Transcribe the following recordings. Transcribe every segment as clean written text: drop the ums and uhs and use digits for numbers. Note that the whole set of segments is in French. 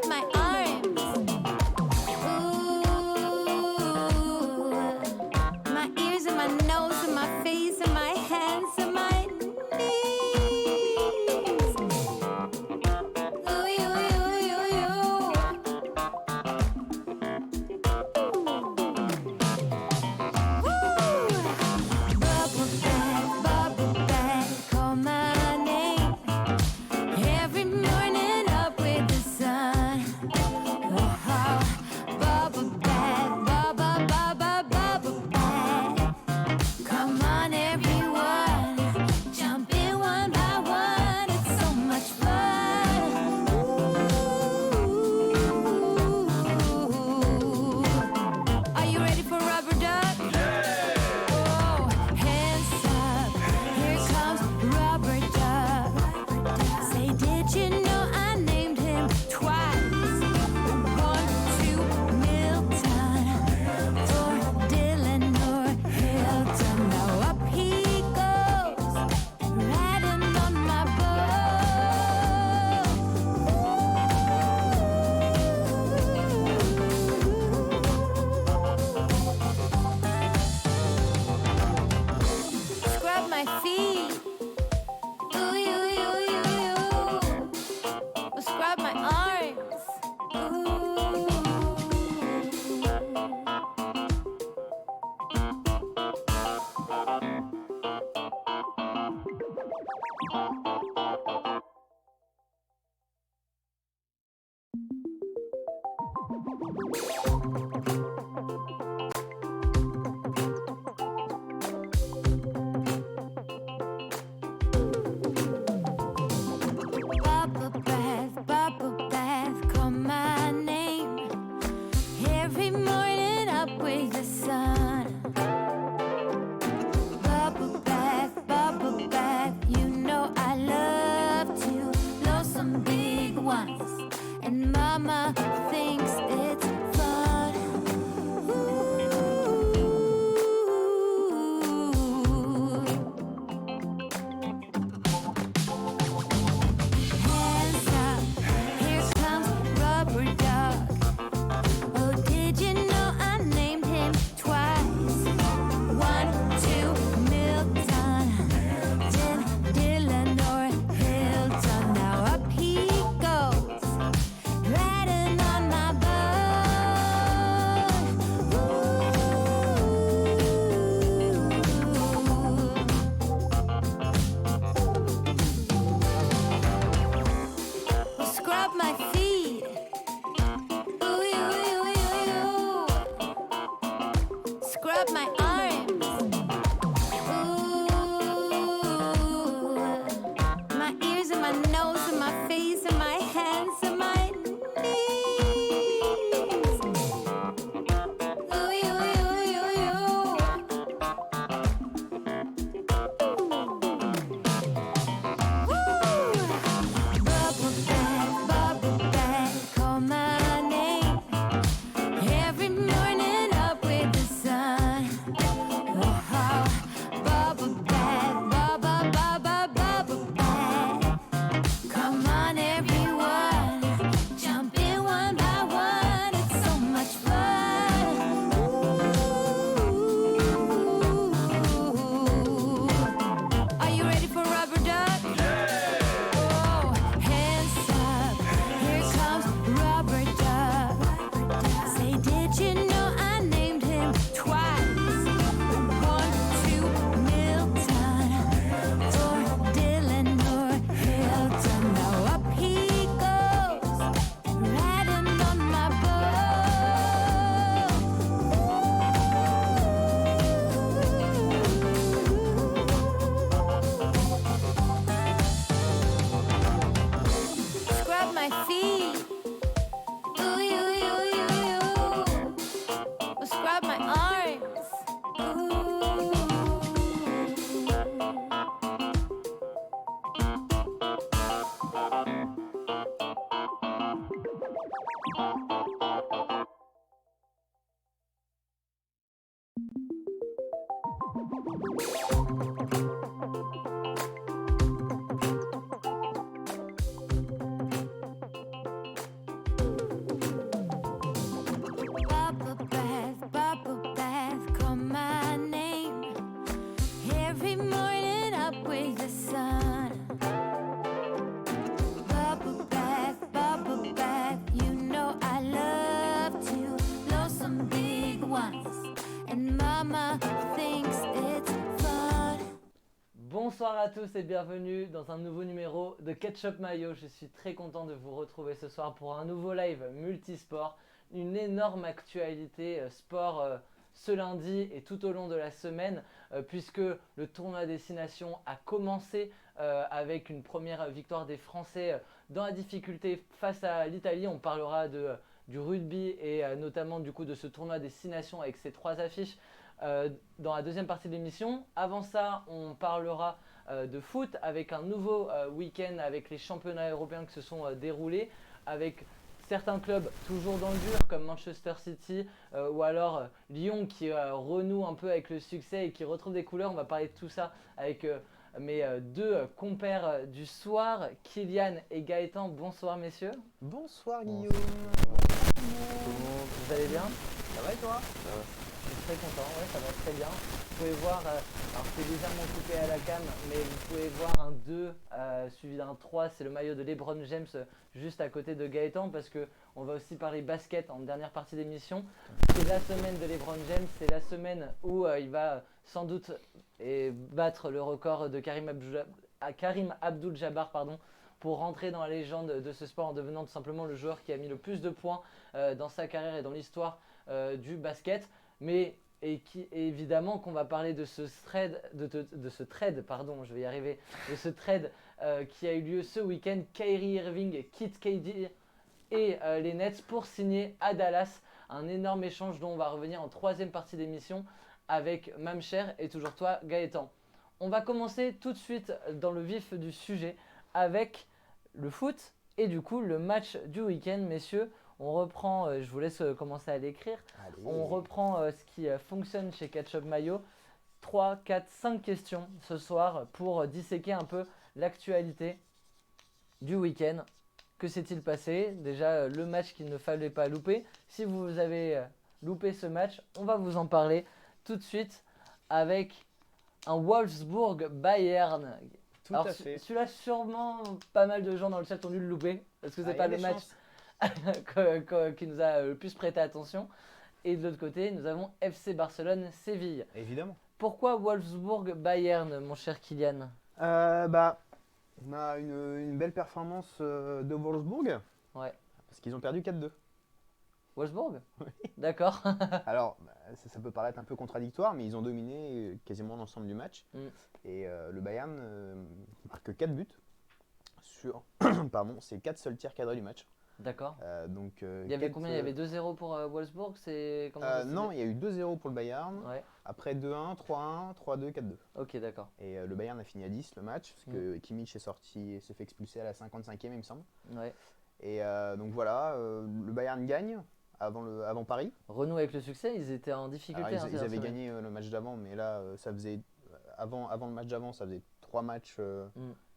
Scrub my arms. Ooh, my ears and my nose and my face and my hands and my knees. Ooh, you, you, you, you. Bubble bath, call my name. Every morning up with the sun. Oh, bubble bath, bubble bath. Come on, everyone, jump in one by one. It's so much fun. Ooh. Are you ready for rubber duck? Oh, hands up, here comes rubber duck. Say, did you know I named him twice? One, two, Milton, or Dylan or Hilton. Now up he goes, riding on my boat. Scrub my feet. Ooh, you, you, you, you. Scrub my arms. Ooh. Bubble bath, call my name. Every morning up with the sun. Bubble bath, you know I love to blow some big ones. And mama thinks it's fun. Ooh. Hands up, here comes rubber duck. Oh, did you know I named him twice? One, two, Milton, then Dylan or Hilton. Now up he goes, riding on my boat. Ooh. Scrub my feet. Ooh, you, you, you, you. Scrub my arms. Ooh, my ears and my nose and my face and my hands and my knees. Ooh, you, you, you, you. Bubble bath, call my name. Every morning up with the sun. Oh, bubble bath, bubble bath. Come on, everyone, jump in one by one. It's so much fun. Ooh. Are you ready for rubber duck? Oh, hands up, here comes rubber duck. Say, did you know I named him twice? One, two, Milton, or Dylan or Hilton. Now up he goes, riding on my boat. Scrub my feet. Ooh, you, you, you, you. Scrub my arms. Ooh. Bonsoir à tous et bienvenue dans un nouveau numéro de Ketchup Mayo. Je suis très content de vous retrouver ce soir pour un nouveau live multisport. Une énorme actualité sport ce lundi et tout au long de la semaine puisque le tournoi Destination a commencé avec une première victoire des Français dans la difficulté face à l'Italie. On parlera du rugby et notamment du coup de ce tournoi Destination avec ces 3 affiches dans la deuxième partie de l'émission. Avant ça, on parlera de foot avec un nouveau week-end avec les championnats européens qui se sont déroulés, avec certains clubs toujours dans le dur comme Manchester City ou alors Lyon qui renoue un peu avec le succès et qui retrouve des couleurs. On va parler de tout ça avec mes deux compères du soir, Kylian et Gaëtan. Bonsoir messieurs. Bonsoir Guillaume. Vous allez bien? Ça va et toi? Je suis très content, ouais, ça va très bien. Vous pouvez voir, alors c'est légèrement coupé à la cam, mais vous pouvez voir un 2 suivi d'un 3, c'est le maillot de LeBron James juste à côté de Gaëtan parce qu'on va aussi parler basket en dernière partie d'émission. C'est la semaine de LeBron James, c'est la semaine où il va sans doute battre le record de Karim Abdul-Jabbar pour rentrer dans la légende de ce sport en devenant tout simplement le joueur qui a mis le plus de points dans sa carrière et dans l'histoire du basket. Mais évidemment qu'on va parler de ce trade, de ce trade qui a eu lieu ce week-end. Kyrie Irving quitte KD et les Nets pour signer à Dallas. Un énorme échange dont on va revenir en troisième partie d'émission avec Mamcher et toujours toi Gaëtan. On va commencer tout de suite dans le vif du sujet avec le foot et du coup le match du week-end, messieurs. On reprend, je vous laisse commencer à l'écrire. Allez. On reprend ce qui fonctionne chez Ketchup Mayo. 3, 4, 5 questions ce soir pour disséquer un peu l'actualité du week-end. Que s'est-il passé? Déjà, le match qu'il ne fallait pas louper. Si vous avez loupé ce match, on va vous en parler tout de suite avec un Wolfsburg-Bayern. Tout Alors, à fait. celui-là, sûrement pas mal de gens dans le chat ont dû le louper parce que c'est pas le match qui nous a le plus prêté attention. Et de l'autre côté, nous avons FC Barcelone-Séville. Évidemment. Pourquoi Wolfsburg-Bayern, mon cher Kylian? On a une belle performance de Wolfsburg. Ouais. Parce qu'ils ont perdu 4-2. Wolfsburg? Oui. D'accord. Alors, ça peut paraître un peu contradictoire, mais ils ont dominé quasiment l'ensemble du match. Et le Bayern marque 4 buts sur ses 4 seuls tirs cadrés du match. D'accord. Il y avait combien? Il y avait 2-0 pour Wolfsburg? Non, il y a eu 2-0 pour le Bayern. Ouais. Après 2-1, 3-1, 3-2, 4-2. Ok, d'accord. Et le Bayern a fini à 10 le match, parce que Kimmich est sorti et s'est fait expulser à la 55e, il me semble. Ouais. Et donc voilà, le Bayern gagne avant Paris. Renoue avec le succès, ils étaient en difficulté. Alors, ils avaient gagné le match d'avant, mais là, ça faisait avant le match d'avant, ça faisait 3 matchs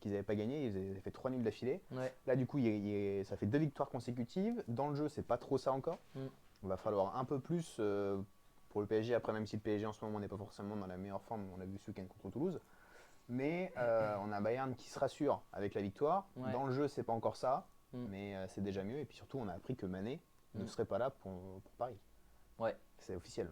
qu'ils n'avaient pas gagné. Ils avaient fait 3 nuls d'affilée. Ouais. Là, du coup, ça fait 2 victoires consécutives. Dans le jeu, c'est pas trop ça encore. Il va falloir un peu plus pour le PSG. Après, même si le PSG en ce moment n'est pas forcément dans la meilleure forme, on l'a vu ce week-end contre Toulouse. Mais on a Bayern qui se rassure avec la victoire. Ouais. Dans le jeu, c'est pas encore ça, mais c'est déjà mieux. Et puis surtout, on a appris que Mané ne serait pas là pour Paris. Ouais. C'est officiel.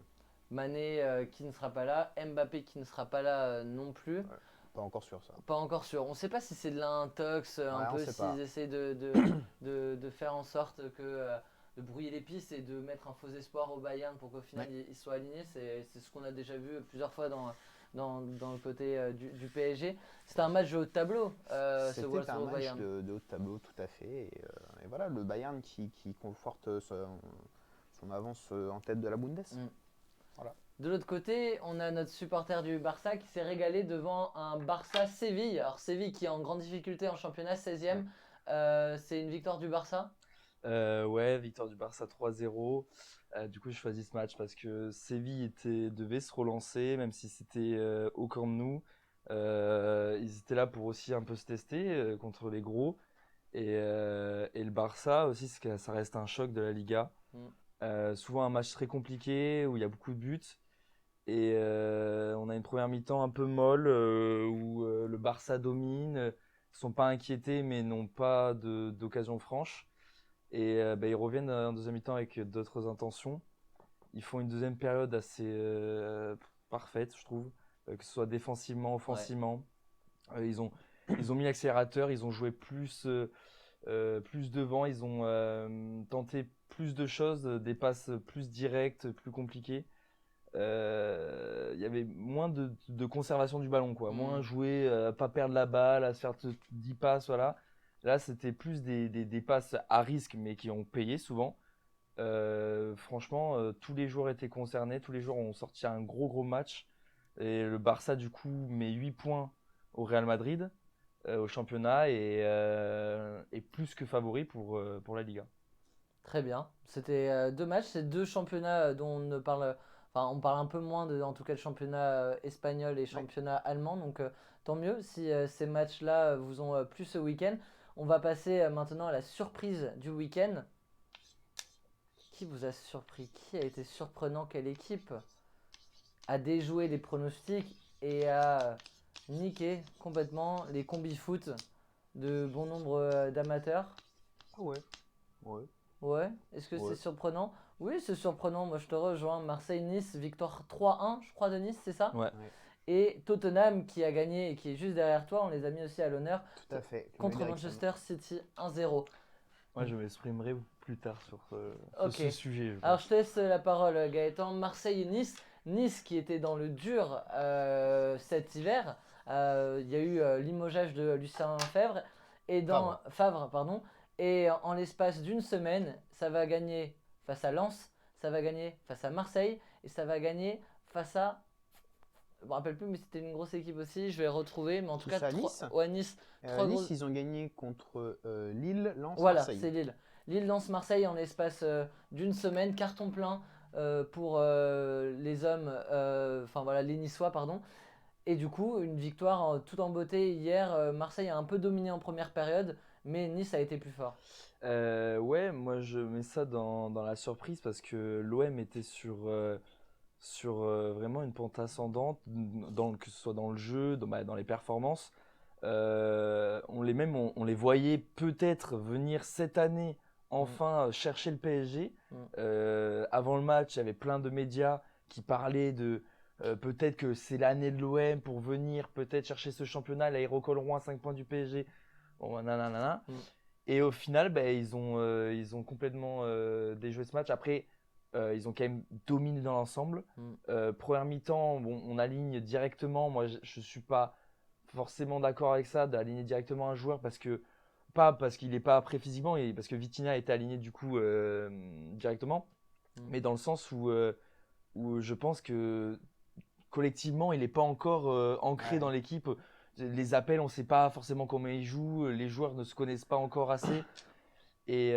Mané qui ne sera pas là, Mbappé qui ne sera pas là non plus. Ouais. Pas encore sûr ça. Pas encore sûr. On ne sait pas si c'est de l'intox, un peu s'ils essaient de faire en sorte que de brouiller les pistes et de mettre un faux espoir au Bayern pour qu'au final il soit aligné. C'est ce qu'on a déjà vu plusieurs fois dans le côté du PSG. C'était un match de haut de tableau, ce Wolfsburg Bayern. C'était un match de haut de tableau, tout à fait. Et voilà, le Bayern qui conforte son avance en tête de la Bundes. Voilà. De l'autre côté, on a notre supporter du Barça qui s'est régalé devant un Barça-Séville. Alors Séville qui est en grande difficulté en championnat, 16e. C'est une victoire du Barça? Ouais, victoire du Barça 3-0. Du coup, je choisis ce match parce que Séville devait se relancer, même si c'était au Camp Nou. Ils étaient là pour aussi un peu se tester contre les gros. Et le Barça aussi, ça reste un choc de la Liga. Souvent un match très compliqué où il y a beaucoup de buts. Et on a une première mi-temps un peu molle où le Barça domine. Ils sont pas inquiétés mais n'ont pas d'occasion franche. Et ils reviennent en deuxième mi-temps avec d'autres intentions. Ils font une deuxième période assez parfaite, je trouve, que ce soit défensivement, offensivement. Ils ont mis l'accélérateur, ils ont joué plus devant, ils ont tenté plus de choses, des passes plus directes, plus compliquées. Il y avait moins de conservation du ballon, quoi. Moins jouer, pas perdre la balle, à se faire 10 passes, voilà. Là, c'était plus des passes à risque, mais qui ont payé souvent. Franchement, tous les joueurs étaient concernés, tous les joueurs ont sorti un gros match. Et le Barça, du coup, met 8 points au Real Madrid, au championnat, et est plus que favori pour la Liga. Très bien. C'était 2 matchs, c'est 2 championnats dont on ne parle, enfin on parle un peu moins en tout cas le championnat espagnol et championnat allemand. Donc tant mieux si ces matchs-là vous ont plu ce week-end. On va passer maintenant à la surprise du week-end. Qui vous a surpris? Qui a été surprenant? Quelle équipe a déjoué les pronostics et a niqué complètement les combi-foot de bon nombre d'amateurs? Ouais. Ouais. Ouais, est-ce que c'est surprenant? Oui, c'est surprenant, moi je te rejoins. Marseille-Nice, victoire 3-1, je crois, de Nice, c'est ça? Ouais. Et Tottenham qui a gagné et qui est juste derrière toi, on les a mis aussi à l'honneur. Tout à fait. Contre Manchester City 1-0. Moi, je m'exprimerai plus tard sur Ok. ce sujet. Alors je te laisse la parole, Gaëtan. Marseille et Nice. Nice qui était dans le dur cet hiver. Il y a eu limogeage de Lucien Favre. Favre, pardon. Et en l'espace d'une semaine, ça va gagner face à Lens, ça va gagner face à Marseille et ça va gagner face à... Je me rappelle plus, mais c'était une grosse équipe aussi. Je vais retrouver, mais en tout cas, Nice. Ouais, Nice. Nice, ils ont gagné contre Lille, Lens, voilà, Marseille. c'est Lille. Lille, Lens, Marseille en l'espace d'une semaine, carton plein pour les hommes, enfin voilà, les Niçois, pardon. Et du coup, une victoire tout en beauté hier. Marseille a un peu dominé en première période, mais Nice a été plus fort. Ouais, moi je mets ça dans la surprise parce que l'OM était sur vraiment une pente ascendante, que ce soit dans le jeu, dans les performances. On les voyait peut-être venir cette année enfin chercher le PSG. Avant le match, il y avait plein de médias qui parlaient de peut-être que c'est l'année de l'OM pour venir peut-être chercher ce championnat. Là, ils recolleront à 5 points du PSG. Bon, nanana. Et au final, ils ont complètement déjoué ce match. Après, ils ont quand même dominé dans l'ensemble. Première mi-temps, bon, on aligne directement. Moi, je ne suis pas forcément d'accord avec ça, d'aligner directement un joueur pas parce qu'il n'est pas prêt physiquement, et parce que Vitinha a été aligné du coup directement, mais dans le sens où je pense que collectivement, il n'est pas encore ancré dans l'équipe. Les appels, on ne sait pas forcément comment ils jouent, les joueurs ne se connaissent pas encore assez. Et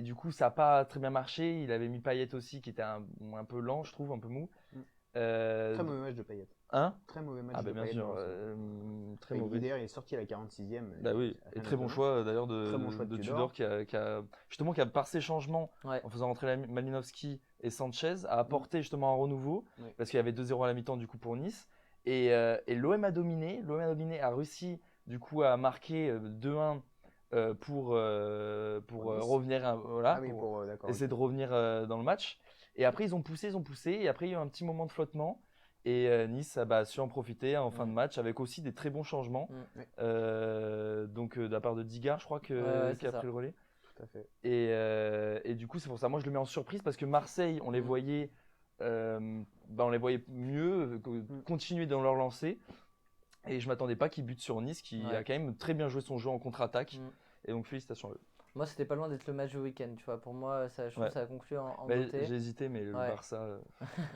du coup, ça n'a pas très bien marché. Il avait mis Payet aussi, qui était un peu lent, je trouve, un peu mou. Très mauvais match de Payet. Hein? Très mauvais match de bien Payet. sûr, très mauvais. D'ailleurs, il est sorti à la 46e. Bah oui, et très bon choix d'ailleurs de Tudor qui a par ses changements, en faisant rentrer Malinowski et Sanchez, a apporté justement un renouveau, parce qu'il y avait 2-0 à la mi-temps du coup pour Nice. Et l'OM a dominé. A réussi du coup à marquer 2-1 pour revenir, essayer de revenir dans le match. Et après ils ont poussé, et après il y a eu un petit moment de flottement. Et Nice a su en profiter en fin de match avec aussi des très bons changements. Donc de la part de Digard, je crois, qui a pris le relais. Tout à fait. Et du coup, c'est pour ça. Moi, je le mets en surprise parce que Marseille, on les voyait mieux, continuer dans leur lancée. Et je ne m'attendais pas qu'ils butent sur Nice, qui a quand même très bien joué son jeu en contre-attaque. Et donc, félicitations à eux. Moi, c'était pas loin d'être le match du week-end, tu vois. Pour moi, je trouve que ça a conclu en beauté. J'ai hésité, mais le Barça,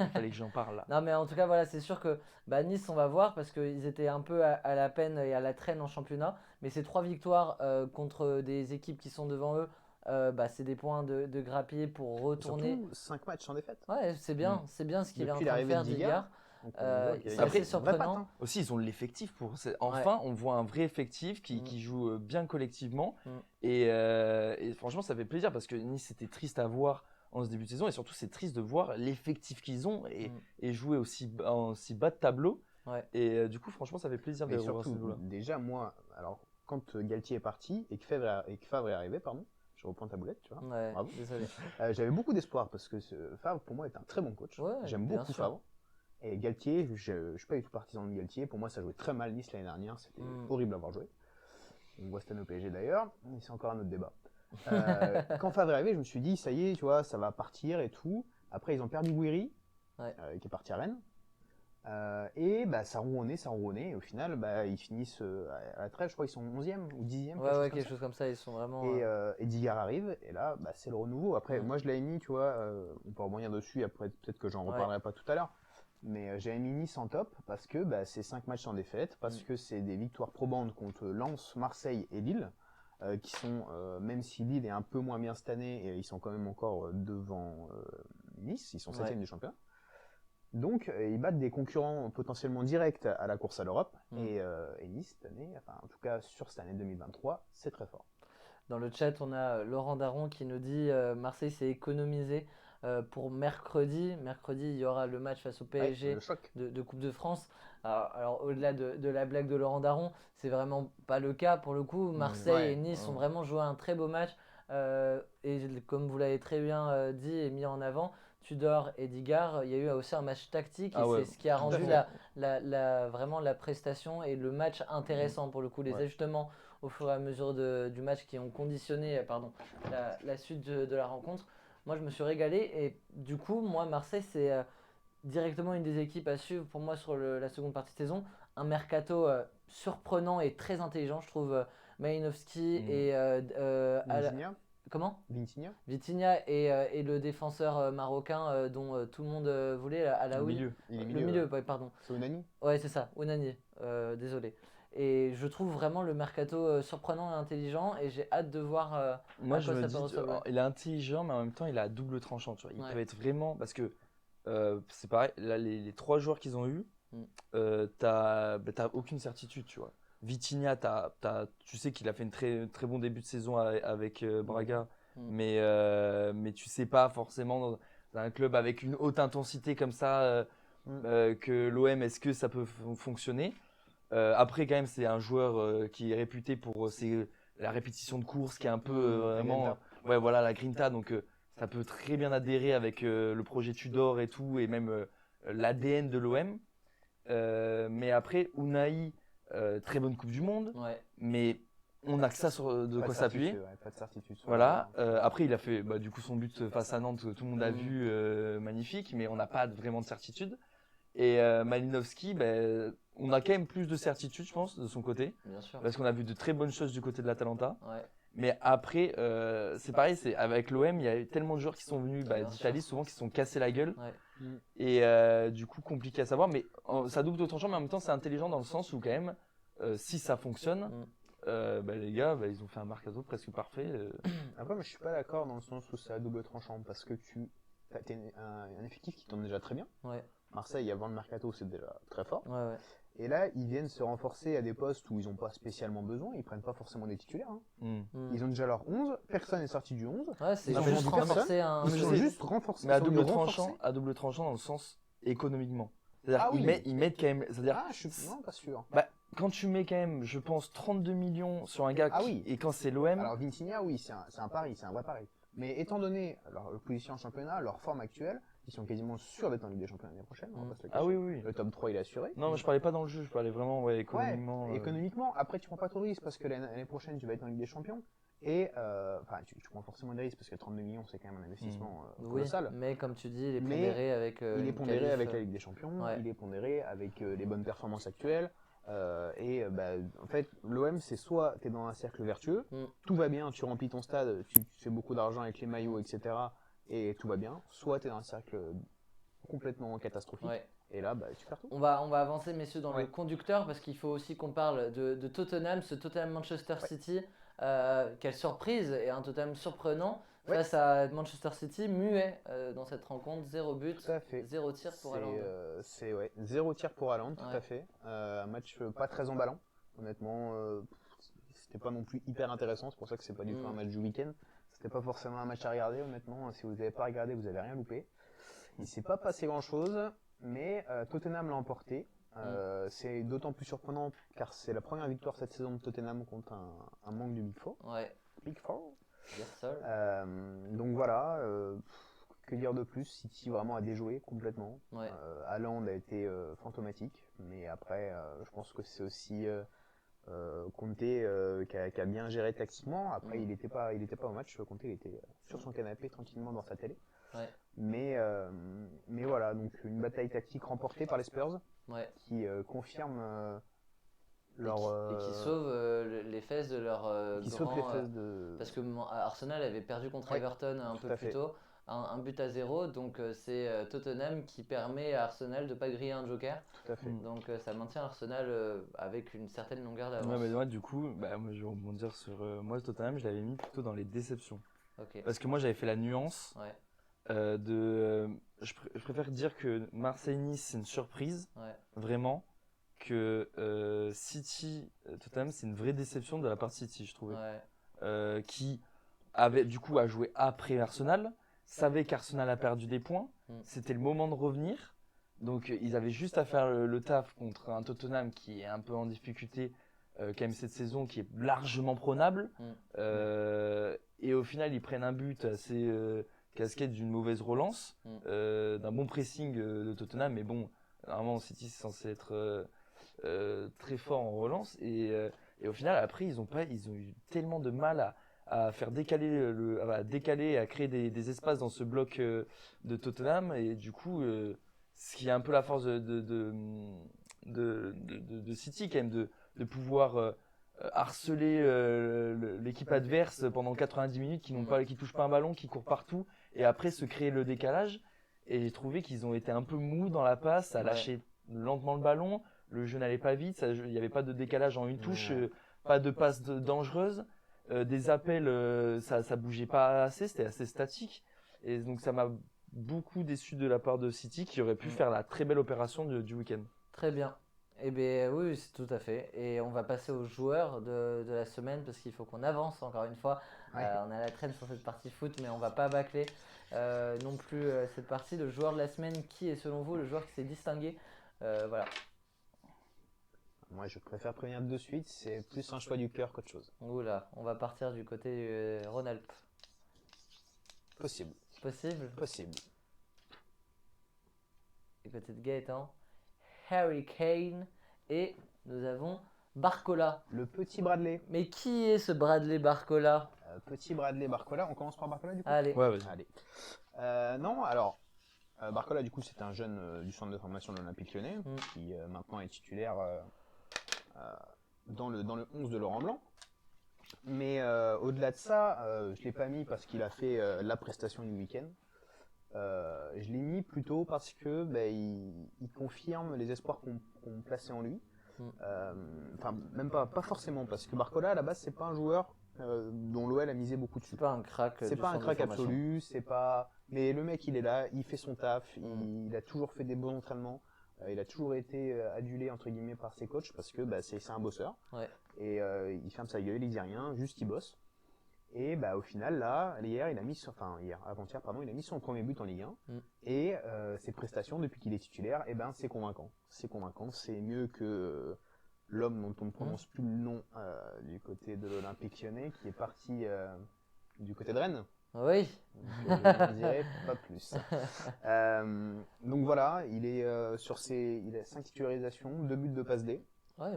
il fallait que j'en parle là. Non, mais en tout cas, voilà, c'est sûr que Nice, on va voir parce qu'ils étaient un peu à la peine et à la traîne en championnat. Mais ces 3 victoires contre des équipes qui sont devant eux, c'est des points de grappiller pour retourner. Surtout 5 matchs sans défaite. Ouais, c'est bien, c'est bien ce qu'il est en Depuis train de l'arrivée faire, de Digard. C'est assez surprenant. Aussi, ils ont l'effectif pour. Enfin, on voit un vrai effectif qui joue bien collectivement. Et franchement, ça fait plaisir parce que Nice, c'était triste à voir en ce début de saison. Et surtout, c'est triste de voir l'effectif qu'ils ont et jouer aussi bas de tableau. Et du coup, franchement, ça fait plaisir de revoir ce niveau-là. Déjà, moi, alors, quand Galtier est parti et que Favre est arrivé, je reprends ta boulette, tu vois. Ouais, bravo. désolé. J'avais beaucoup d'espoir parce que Favre, pour moi, est un très bon coach. Ouais, j'aime beaucoup Favre. Et Galtier, je ne suis pas du tout partisan de Galtier. Pour moi, ça jouait très mal Nice l'année dernière. C'était horrible à voir jouer. On voit Stan au PSG d'ailleurs, mais c'est encore un autre débat. Quand Favre est arrivé, je me suis dit, ça y est, tu vois, ça va partir et tout. Après, ils ont perdu Gouiri, qui est parti à Rennes. Et bah, ça rouonnait. Et au final, bah, ils finissent à la trêve, je crois qu'ils sont 11e ou 10e. Quelque chose comme ça, ils sont vraiment. Et Digard arrive, et là, bah, c'est le renouveau. Après, moi, je l'avais mis, tu vois, on peut rebondir dessus, après, peut-être que j'en reparlerai pas tout à l'heure. Mais j'avais mis Nice en top parce que bah, c'est 5 matchs sans défaite, parce que c'est des victoires probantes contre Lens, Marseille et Lille, qui sont, même si Lille est un peu moins bien cette année, et ils sont quand même encore devant Nice, ils sont 7e du championnat. Donc, ils battent des concurrents potentiellement directs à la course à l'Europe. Et Nice, cette année, enfin, en tout cas sur cette année 2023, c'est très fort. Dans le chat, on a Laurent Daron qui nous dit Marseille s'est économisé pour mercredi. Mercredi, il y aura le match face au PSG de Coupe de France. Alors au-delà de la blague de Laurent Daron, c'est vraiment pas le cas pour le coup. Marseille et Nice ont vraiment joué un très beau match. Et comme vous l'avez très bien dit et mis en avant, Tudor et Digard, il y a eu aussi un match tactique et c'est ce qui a rendu vraiment la prestation et le match intéressant pour le coup. Les ajustements au fur et à mesure du match qui ont conditionné la suite de la rencontre. Moi, je me suis régalé et du coup, moi, Marseille, c'est directement une des équipes à suivre pour moi sur la seconde partie de saison. Un mercato surprenant et très intelligent, je trouve. Malinowski et comment Vitinha et le défenseur marocain dont tout le monde voulait le milieu, pardon. C'est Onani. Ouais, c'est ça, Onani. Désolé. Et je trouve vraiment le mercato surprenant et intelligent et j'ai hâte de voir moi je me dis il est intelligent mais en même temps il a double tranchant, tu vois. Il peut être vraiment parce que c'est pareil là les 3 joueurs qu'ils ont eu t'as aucune certitude, tu vois. Vitinha, tu sais qu'il a fait un très bon début de saison avec Braga, mais tu sais pas forcément dans un club avec une haute intensité comme ça que l'OM, est-ce que ça peut fonctionner. Après quand même c'est un joueur qui est réputé pour la répétition de course qui est un peu vraiment la grinta, donc ça peut très bien adhérer avec le projet Tudor et tout et même l'ADN de l'OM. Mais après Unai, très bonne Coupe du Monde, mais on n'a que ça de quoi s'appuyer. Pas de certitude. Voilà. Après, il a fait du coup son but face à Nantes, tout le monde a vu, magnifique, mais on n'a pas vraiment de certitude. Et Malinowski, on a quand même plus de certitude, je pense, de son côté. Bien sûr. Parce qu'on a vu de très bonnes choses du côté de l'Atalanta. Mais après, c'est pareil, avec l'OM, il y a tellement de joueurs qui sont venus d'Italie, souvent qui se sont cassés la gueule. Et du coup, compliqué à savoir. Mais ça double de tranchant, mais en même temps, c'est intelligent dans le sens où, quand même, si ça fonctionne, les gars, ils ont fait un mercato presque parfait. Après, moi, je suis pas d'accord dans le sens où c'est à double tranchant parce que tu as un effectif qui tourne déjà très bien. Marseille, avant le mercato, c'est déjà très fort. Et là, ils viennent se renforcer à des postes où ils n'ont pas spécialement besoin. Ils prennent pas forcément des titulaires. Ils ont déjà leur 11. Personne n'est sorti du 11. Ils ont juste renforcé. Mais à double tranchant dans le sens économiquement. C'est-à-dire ils mettent quand même. Je suis pas sûr. Quand tu mets quand même, je pense, 32 millions sur un gars et quand c'est l'OM. Alors Vitinha, oui, c'est un pari, c'est un vrai pari. Mais étant donné leur position en championnat, leur forme actuelle, ils sont quasiment sûrs d'être en Ligue des Champions l'année prochaine. Oui. Le top 3 il est assuré. Non, mais je parlais pas dans le jeu, je parlais vraiment économiquement. Économiquement, après tu prends pas trop de risques parce que l'année prochaine tu vas être en Ligue des Champions. Et tu prends forcément des risques parce que 32 millions c'est quand même un investissement colossal. Mais comme tu dis, il est pondéré avec la Ligue des Champions, il est pondéré avec les bonnes performances actuelles. En fait, l'OM, c'est soit tu es dans un cercle vertueux, tout va bien, tu remplis ton stade, tu fais beaucoup d'argent avec les maillots, etc. Et tout va bien, soit tu es dans un cercle complètement catastrophique. Et là, tu perds tout. On va avancer, messieurs, dans le conducteur parce qu'il faut aussi qu'on parle de Tottenham, ce Tottenham Manchester City. Quelle surprise et un Tottenham surprenant face à Manchester City, muet dans cette rencontre, 0 but, 0 tir pour Haaland. 0 tir pour Haaland, tout à fait. Un match pas très emballant, honnêtement. C'était pas non plus hyper intéressant, c'est pour ça que c'est pas du tout un match du week-end. C'était pas forcément un match à regarder, honnêtement. Si vous n'avez pas regardé, vous avez rien loupé. Il s'est pas passé grand-chose, mais Tottenham l'a emporté. C'est d'autant plus surprenant car c'est la première victoire cette saison de Tottenham contre un manque du Big Four. Big Four. Yes, sir. Donc voilà, Que dire de plus? City vraiment a déjoué complètement. Ouais. Haaland a été fantomatique, mais après, je pense que c'est aussi Conte qui a bien géré tactiquement. Après, il était pas au match. Conte, il était sur son canapé tranquillement dans sa télé. Ouais. Mais voilà, donc une bataille tactique remportée par les Spurs Ouais. qui confirme leur. Et qui sauve les fesses de leur qui grand. sauve les fesses de. Parce que Arsenal avait perdu contre Ouais, Everton un tout peu à plus fait. tôt, un but à 0. Donc c'est Tottenham qui permet à Arsenal de pas griller un joker. Tout à fait. Donc ça maintient Arsenal avec une certaine longueur d'avance. Ouais, mais moi, du coup, moi, je vais rebondir sur moi, Tottenham, je l'avais mis plutôt dans les déceptions. Ok. Parce que moi, j'avais fait la nuance Ouais. je préfère dire que Marseille-Nice, c'est une surprise, Ouais. vraiment, que City, Tottenham, c'est une vraie déception de la part de City, je trouvais. Ouais. Qui avait, du coup, à jouer après Arsenal, savait qu'Arsenal a perdu des points, c'était le moment de revenir. Donc, ils avaient juste à faire le taf contre un Tottenham qui est un peu en difficulté, quand même cette saison, qui est largement prenable. Et au final, ils prennent un but assez casquette d'une mauvaise relance, d'un bon pressing de Tottenham. Mais bon, normalement, City, c'est censé être très fort en relance. Et au final, après, ils ont eu tellement de mal à faire décaler, à créer des espaces dans ce bloc de Tottenham. Et du coup, ce qui est un peu la force de City, quand même, de pouvoir harceler l'équipe adverse pendant 90 minutes, qui touchent pas un ballon, qui courent partout, et après se créer le décalage. Et j'ai trouvé qu'ils ont été un peu mous dans la passe, à lâcher lentement le ballon. Le jeu n'allait pas vite, il n'y avait pas de décalage en une touche, pas de passe dangereuse. Des appels, ça bougeait pas assez, c'était assez statique. Et donc ça m'a beaucoup déçu de la part de City, qui aurait pu faire la très belle opération du week-end. Très bien. Eh bien oui, c'est tout à fait. Et on va passer aux joueurs de la semaine parce qu'il faut qu'on avance encore une fois. Ouais. On a la traîne sur cette partie foot, mais on va pas bâcler non plus cette partie. Le joueur de la semaine, qui est selon vous le joueur qui s'est distingué? Voilà. Moi, je préfère prévenir de suite, c'est plus un choix du cœur qu'autre chose. Oula, on va partir du côté Rhône-Alpes. Possible. Possible? Possible. Du côté de Gaëtan, Harry Kane, et nous avons Barcola. Le petit Bradley. Mais qui est ce Bradley Barcola? Petit Bradley Barcola. On commence par Barcola du coup? Allez. Ouais, vas-y. Allez. Non, alors, Barcola du coup c'est un jeune du centre de formation de l'Olympique Lyonnais qui maintenant est titulaire dans le 11 de Laurent Blanc. Mais au-delà de ça, je l'ai pas mis parce qu'il a fait la prestation du week-end. Je l'ai mis plutôt parce que il confirme les espoirs qu'on plaçait en lui. Enfin, même pas forcément, parce que Barcola à la base c'est pas un joueur dont l'OL a misé beaucoup dessus. C'est pas un crack. C'est pas un crack absolu, c'est pas. Mais le mec il est là, il fait son taf, il a toujours fait des bons entraînements, il a toujours été adulé entre guillemets par ses coachs parce que c'est un bosseur. Ouais. Et il ferme sa gueule, il dit rien, juste il bosse. Et au final là, avant-hier il a mis son premier but en Ligue 1 et ses prestations depuis qu'il est titulaire, c'est convaincant. C'est convaincant, c'est mieux que l'homme dont on ne prononce plus le nom du côté de l'Olympique Lyonnais qui est parti du côté de Rennes. Oui. Donc, je ne dirai pas plus. Donc voilà, il a 5 titularisations, 2 buts de passe D. Ouais,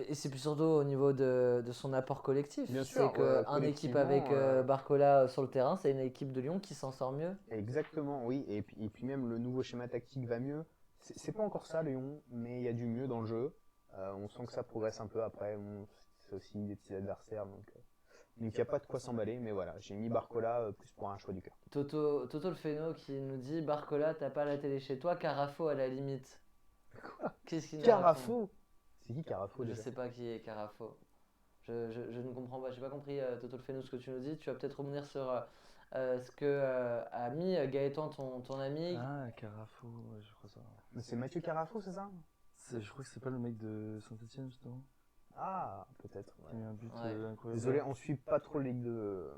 et c'est plus surtout au niveau de son apport collectif. Bien sûr, c'est qu'une équipe avec Barcola sur le terrain, c'est une équipe de Lyon qui s'en sort mieux. Exactement, oui. Et puis même le nouveau schéma tactique va mieux. C'est pas encore ça Lyon, mais il y a du mieux dans le jeu. On sent que ça progresse un peu après. C'est aussi des petits adversaires, donc il n'y a pas de quoi s'emballer. Mais voilà, j'ai mis Barcola plus pour un choix du cœur. Toto le Féno qui nous dit Barcola, t'as pas la télé chez toi, Carafo à la limite. Quoi? Qu'est-ce qu'il nous Carafo? raconte? C'est qui Carafo Je déjà? sais pas qui est Carafo. Je ne comprends pas, j'ai pas compris Toto le Féno ce que tu nous dis. Tu vas peut-être revenir sur ce que a mis Gaëtan, ton ami. Ah, Carafo, ouais, je crois ça. Mais c'est Mathieu Carafo, c'est ça? Je crois que c'est pas le mec de Saint-Etienne, justement. Ah, peut-être. Qui a mis un but incroyable. Désolé, on suit pas trop Ligue 2.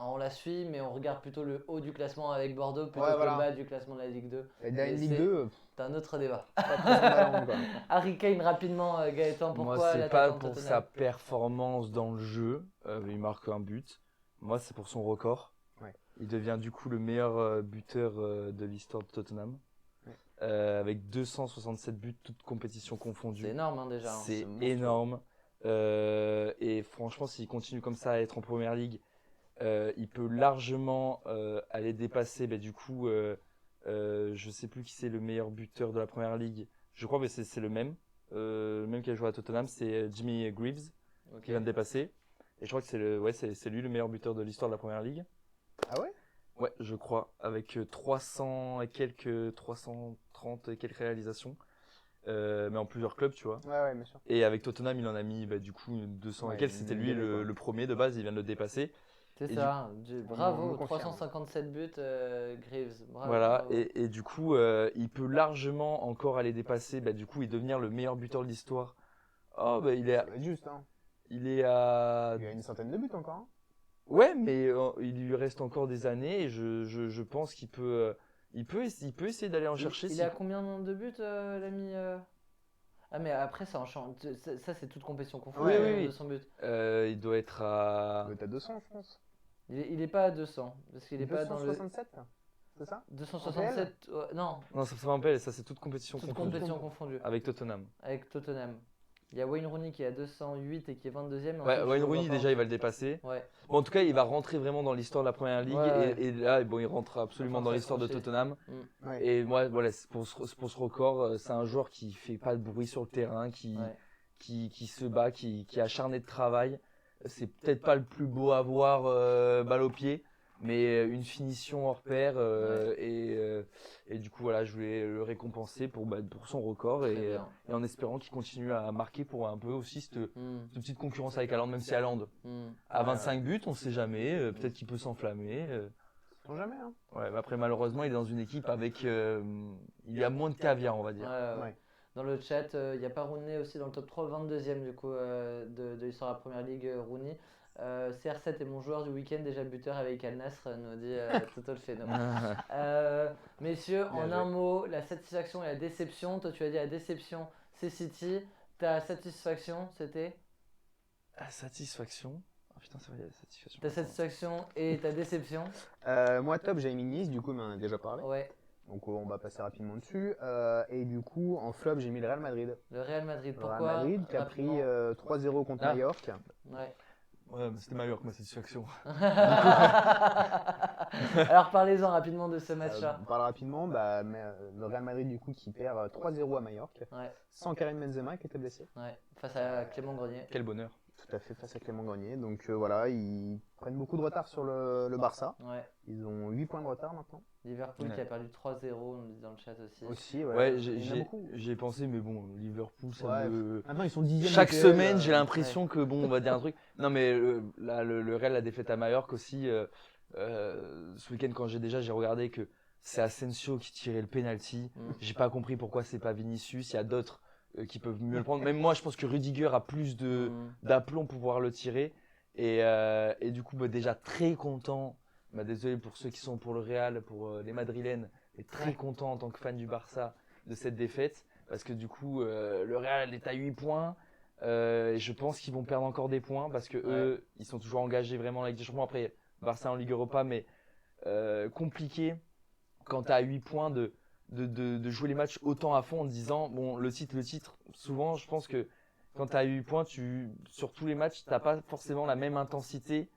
On la suit, mais on regarde plutôt le haut du classement avec Bordeaux plutôt que voilà. le bas du classement de la Ligue 2. Et dans la Mais Ligue 2, c'est un autre débat. pas très emballant, quoi. Harry Kane, rapidement, Gaëtan, pourquoi Moi, c'est l'attaquant pas de pour Tottenham? sa performance dans le jeu. Il marque un but. Moi, c'est pour son record. Ouais. Il devient du coup le meilleur buteur de l'histoire de Tottenham. Ouais. Avec 267 buts, toutes compétitions confondues. C'est énorme, hein, déjà. Hein. C'est monstrueux. énorme. Et franchement, s'il continue comme ça à être en Première Ligue, il peut largement aller dépasser. Du coup, je sais plus qui c'est le meilleur buteur de la Première Ligue. Je crois que c'est le même. Le même qui a joué à Tottenham, c'est Jimmy Greaves Ok. qui vient de dépasser. Et je crois que c'est lui le meilleur buteur de l'histoire de la Première Ligue. Ah ouais? Ouais, je crois, avec 330 et quelques réalisations, mais en plusieurs clubs, tu vois. Ouais, bien sûr. Et avec Tottenham, il en a mis du coup 200 et Ouais, quelques. C'était lui libéré, quoi. le premier de base, il vient de le dépasser. C'est Et ça. on me Bravo, confirme. 357 buts, Greaves. Bravo, Voilà, bravo. et du coup, il peut largement encore aller dépasser, du coup, et devenir le meilleur buteur de l'histoire. Oh, il est Ça va être juste, hein. il est à... Il y a une centaine de buts encore. Hein. Ouais, mais il lui reste encore des années, et je pense qu'il peut, il peut essayer d'aller en chercher. Il est à combien de buts, l'ami Ah, mais après, ça enchaîne. Ça, c'est toute compétition confondue, Oui, le oui, nombre oui. de son but. Il doit être à... Il doit être à 200, je pense. Il est pas à 200. Parce qu'il est pas dans le. 267, c'est ça? 267. Non, Non, ça me rappelle, ça c'est toute compétition toute confondue. compétition confondue. Avec Tottenham. Avec Tottenham. Il y a Wayne Rooney qui est à 208 et qui est 22e. Ouais, Wayne Rooney déjà il va le dépasser. Ouais. Bon, en tout cas, il va rentrer vraiment dans l'histoire de la Première Ligue Ouais. et là, bon, il rentre absolument Enfin, dans ça l'histoire de franchit. Tottenham. Ouais. Et moi, voilà, c'est pour ce record, c'est un joueur qui fait pas de bruit sur le terrain, Ouais. qui se bat, qui est acharné de travail. C'est peut-être pas le plus beau à voir balle au pied, mais une finition hors pair et du coup voilà, je voulais le récompenser pour son record Très et bien. en espérant qu'il continue à marquer pour un peu aussi cette Hmm, petite concurrence avec Haaland, même si Haaland hmm. à 25 buts, on sait jamais, peut-être qu'il peut s'enflammer. Sait-on jamais, hein. Ouais, mais après malheureusement, il est dans une équipe avec il y a moins de caviar, on va dire. Ouais. Ouais. Dans le chat, il y a pas Rooney aussi dans le top 3, 22e du coup de l'histoire de la Première Ligue, Rooney. CR7 est mon joueur du week-end, déjà buteur avec Al Nassr, nous dit Toto le Phéno. Messieurs, Bien en joué. un mot, la satisfaction et la déception. Toi, tu as dit la déception, c'est City. Ta satisfaction, c'était Satisfaction. Ah putain, c'est vrai, il y a la satisfaction. ta satisfaction et ta déception. Moi, top, j'ai mis Nice, du coup, on en a déjà parlé. Ouais, Donc, on va passer rapidement dessus. Et du coup, en flop, j'ai mis le Real Madrid. le Real Madrid. Le Pourquoi Real Madrid qui a pris rapidement 3-0 contre Ah. Mallorca. Ouais. Ouais, mais c'était Mallorca ma satisfaction. Alors parlez-en rapidement de ce match-là. On parle rapidement. Le Real Madrid, du coup, qui perd 3-0 à Mallorca. Ouais, Sans Karim Benzema qui était blessé. ouais, face à Clément Grenier. Quel bonheur. Tout à fait, face à Clément Grenier. Donc voilà, ils prennent beaucoup de retard sur le Barça. Ouais, Ils ont 8 points de retard maintenant. Liverpool Ouais. qui a perdu 3-0, on nous dit dans le chat aussi. Aussi, Ouais, il y en a beaucoup. j'ai pensé, mais bon, Liverpool, ça Ouais. me... Maintenant, ils sont 10e. Chaque DPL, semaine, j'ai l'impression que, bon, on va dire un truc. Non, mais là, le Real, la défaite à Mallorca aussi, ce week-end, quand j'ai regardé que c'est Asensio qui tirait le penalty. Mm. J'ai pas compris pourquoi c'est pas Vinicius. Il y a d'autres qui peuvent mieux le prendre. Même moi, je pense que Rudiger a plus d'aplomb pour pouvoir le tirer. Et du coup, déjà très content. Désolé pour ceux qui sont pour le Real, pour les Madrilènes, mais très content en tant que fan du Barça de cette défaite. Parce que du coup, le Real est à 8 points. Et je pense qu'ils vont perdre encore des points parce que eux, ils sont toujours engagés vraiment dans la Ligue des Champions. Après, Barça en Ligue Europa, mais compliqué quand tu as 8 points de jouer les matchs autant à fond en te disant, bon, le titre, souvent, je pense que quand tu as 8 points, sur tous les matchs, tu n'as pas forcément la même intensité,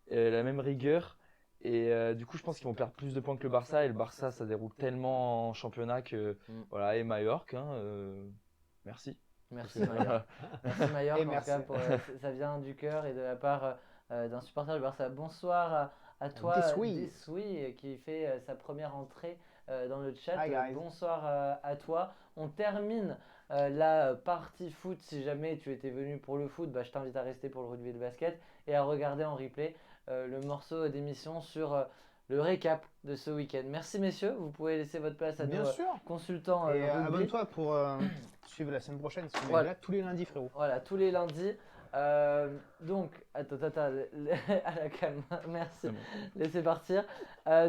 la même rigueur. Et du coup, je pense qu'ils vont perdre plus de points que le Barça. Et le Barça, ça déroule tellement en championnat que, voilà, et Mallorca, merci. Merci Mallorca. Merci Mallorca, Et en tout merci. cas, ça vient du cœur et de la part d'un supporter du Barça. Bonsoir à toi, Dissoui. Dissoui, qui fait sa première entrée dans le chat. Hi, guys. Bonsoir à toi. On termine la partie foot. Si jamais tu étais venu pour le foot, je t'invite à rester pour le rugby et le basket et à regarder en replay le morceau d'émission sur le récap de ce week-end. Merci messieurs, vous pouvez laisser votre place à Bien nos sûr. consultants Et rugby. abonne-toi pour suivre la semaine prochaine. On est Voilà. là tous les lundis, frérot. Voilà, tous les lundis. Donc, attends, à la calme, merci. C'est bon. Laissez partir.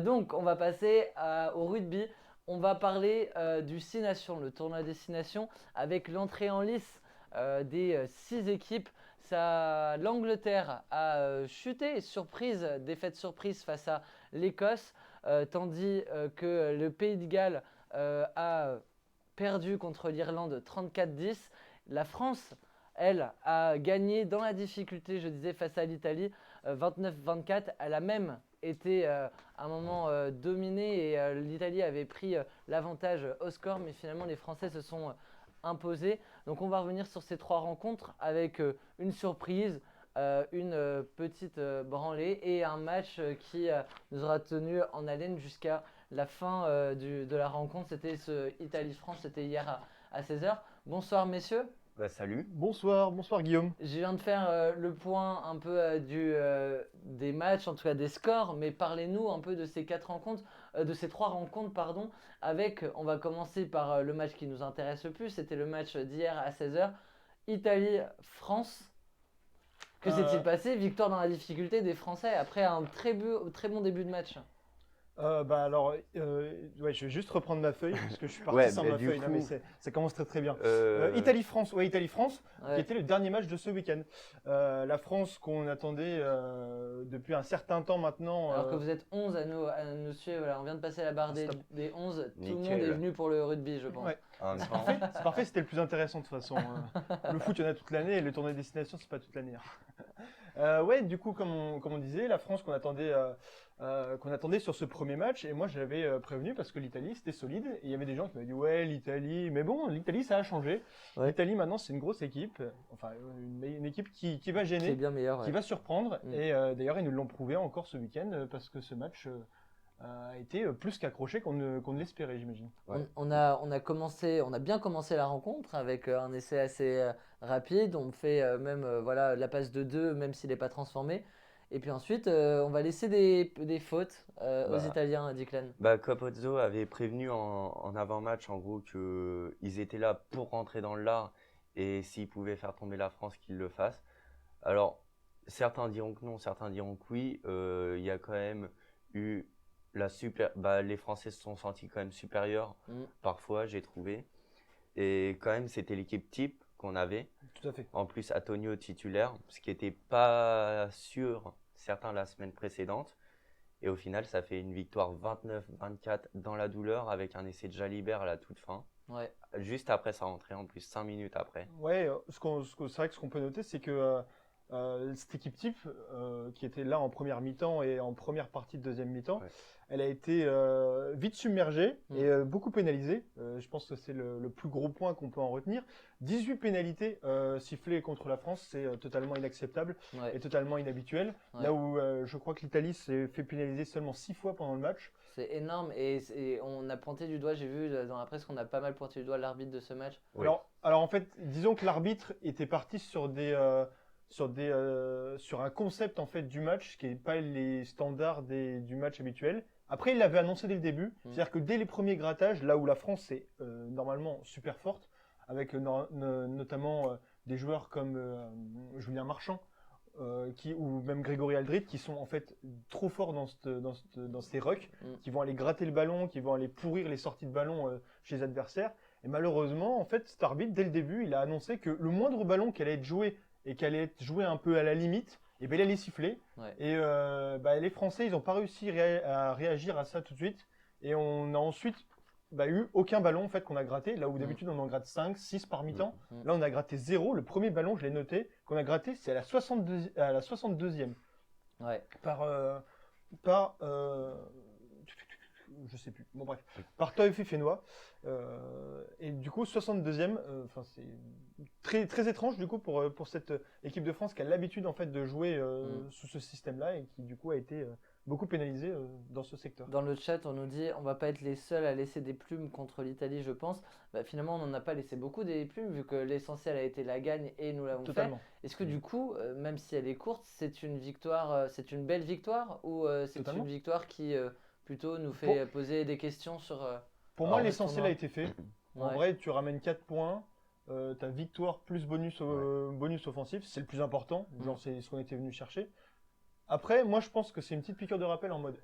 Donc, on va passer au rugby. On va parler du 6 Nations, le tournoi des 6 Nations, avec l'entrée en lice des 6 équipes. l'Angleterre a chuté, défaite surprise face à l'Écosse, tandis que le Pays de Galles a perdu contre l'Irlande 34-10. La France, elle, a gagné dans la difficulté, je disais, face à l'Italie 29-24. Elle a même été à un moment dominée et l'Italie avait pris l'avantage au score, mais finalement les Français se sont imposés. Donc on va revenir sur ces 3 rencontres avec une surprise, une petite branlée et un match qui nous aura tenu en haleine jusqu'à la fin de la rencontre. C'était ce Italie-France, c'était hier à 16h. Bonsoir messieurs. Bah, salut. Bonsoir Guillaume. Je viens de faire le point un peu des matchs, en tout cas des scores, mais parlez-nous un peu de ces 3 rencontres, pardon, on va commencer par le match qui nous intéresse le plus, c'était le match d'hier à 16h, Italie-France. Que s'est-il passé? Victoire dans la difficulté des Français après un très bon début de match. Ouais, je vais juste reprendre ma feuille parce que je suis parti Ouais, sans mais ma du feuille, là, coup- mais ça commence très bien. Euh, Italie-France, Ouais. qui était le dernier match de ce week-end. La France qu'on attendait depuis un certain temps maintenant. Alors que vous êtes 11 à nous suivre, voilà, on vient de passer la barre des 11, tout le monde Nickel. est venu pour le rugby, je pense. Ouais. en même C'est temps, parfait, c'était le plus intéressant de toute façon. Le foot, il y en a toute l'année et le tournoi de destination, c'est pas toute l'année. Ouais, du coup, comme on disait, la France qu'on attendait sur ce premier match, et moi j'avais prévenu parce que l'Italie c'était solide, et il y avait des gens qui m'avaient dit ouais l'Italie, mais bon l'Italie ça a changé. Ouais. L'Italie maintenant c'est une grosse équipe, enfin une équipe qui va C'est gêner, bien meilleur. qui Ouais. va surprendre, Mm. et d'ailleurs ils nous l'ont prouvé encore ce week-end parce que ce match a été plus qu'accroché qu'on ne l'espérait, j'imagine. Ouais. On a bien commencé la rencontre avec un essai assez rapide. On fait même voilà, la passe de 2, même s'il n'est pas transformé. Et puis ensuite, on va laisser des fautes aux Bah. Italiens, Declan. bah, Capozzo avait prévenu en avant-match, en gros, qu'ils étaient là pour rentrer dans l'art et s'ils pouvaient faire tomber la France, qu'ils le fassent. Alors, certains diront que non, certains diront que oui. Il y a quand même eu les Français se sont sentis quand même supérieurs, Mm. parfois, j'ai trouvé. Et quand même, c'était l'équipe type qu'on avait. Tout à fait. En plus, Antonio titulaire, ce qui n'était pas sûr, certains la semaine précédente. Et au final, ça fait une victoire 29-24 dans la douleur avec un essai de Jalibert à la toute fin. Ouais. Juste après sa rentrée, en plus 5 minutes après. Ouais, c'est vrai que ce qu'on peut noter, c'est que cette équipe type, qui était là en première mi-temps et en première partie de deuxième mi-temps, Ouais. elle a été vite submergée Mm. et beaucoup pénalisée. Je pense que c'est le plus gros point qu'on peut en retenir. 18 pénalités sifflées contre la France, c'est totalement inacceptable Ouais. et totalement inhabituel. Ouais. Là où je crois que l'Italie s'est fait pénaliser seulement 6 fois pendant le match. C'est énorme et on a pointé du doigt, j'ai vu dans la presse qu'on a pas mal pointé du doigt l'arbitre de ce match. Oui. Alors en fait, disons que l'arbitre était parti sur un concept en fait du match qui n'est pas les standards du match habituel. Après, il l'avait annoncé dès le début, c'est-à-dire que dès les premiers grattages, là où la France est normalement super forte, avec notamment des joueurs comme Julien Marchand, ou même Grégory Aldrit, qui sont en fait trop forts dans ces rucks, qui vont aller gratter le ballon, qui vont aller pourrir les sorties de ballon chez les adversaires. Et malheureusement, en fait, cet arbitre, dès le début, il a annoncé que le moindre ballon qui allait être joué et qui allait être joué un peu à la limite, et ben il allait siffler. Ouais. Et les Français, ils n'ont pas réussi à réagir à ça tout de suite. Et on a ensuite eu aucun ballon en fait qu'on a gratté. Là où d'habitude on en gratte 5, 6 par mi-temps. Mm. Là on a gratté 0. Le premier ballon, je l'ai noté, qu'on a gratté, c'est à la 62e. Ouais. Je sais plus. Bon bref, par Toefi Fénois. Et du coup 62e, c'est très très étrange du coup pour cette équipe de France qui a l'habitude en fait de jouer sous ce système-là et qui du coup a été beaucoup pénalisée dans ce secteur. Dans le chat, on nous dit on va pas être les seuls à laisser des plumes contre l'Italie, je pense. Bah, finalement, on n'en a pas laissé beaucoup des plumes vu que l'essentiel a été la gagne et nous l'avons fait. Totalement. Est-ce que du coup, même si elle est courte, c'est une victoire, c'est une belle victoire ou c'est Totalement. une victoire qui plutôt nous fait poser des questions sur. Pour moi, Alors, l'essentiel tournoi. a été fait. En Ouais. vrai, tu ramènes 4 points, ta victoire plus bonus offensif, c'est le plus important. Genre, c'est ce qu'on était venu chercher. Après, moi, je pense que c'est une petite piqûre de rappel en mode,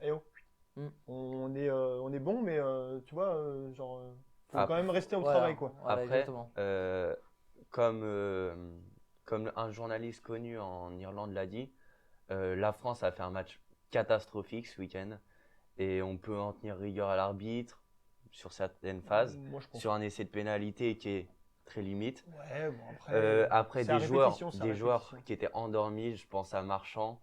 on est bon, mais tu vois, faut quand même rester au Voilà. travail, quoi. Voilà, Après, exactement. comme comme un journaliste connu en Irlande l'a dit, la France a fait un match catastrophique ce week-end et on peut en tenir rigueur à l'arbitre sur certaines phases, Moi, je pense. sur un essai de pénalité qui est très limite. Ouais, bon, après. Après c'est à des joueurs, répétition, c'est à des joueurs répétition. qui étaient endormis, je pense à Marchand,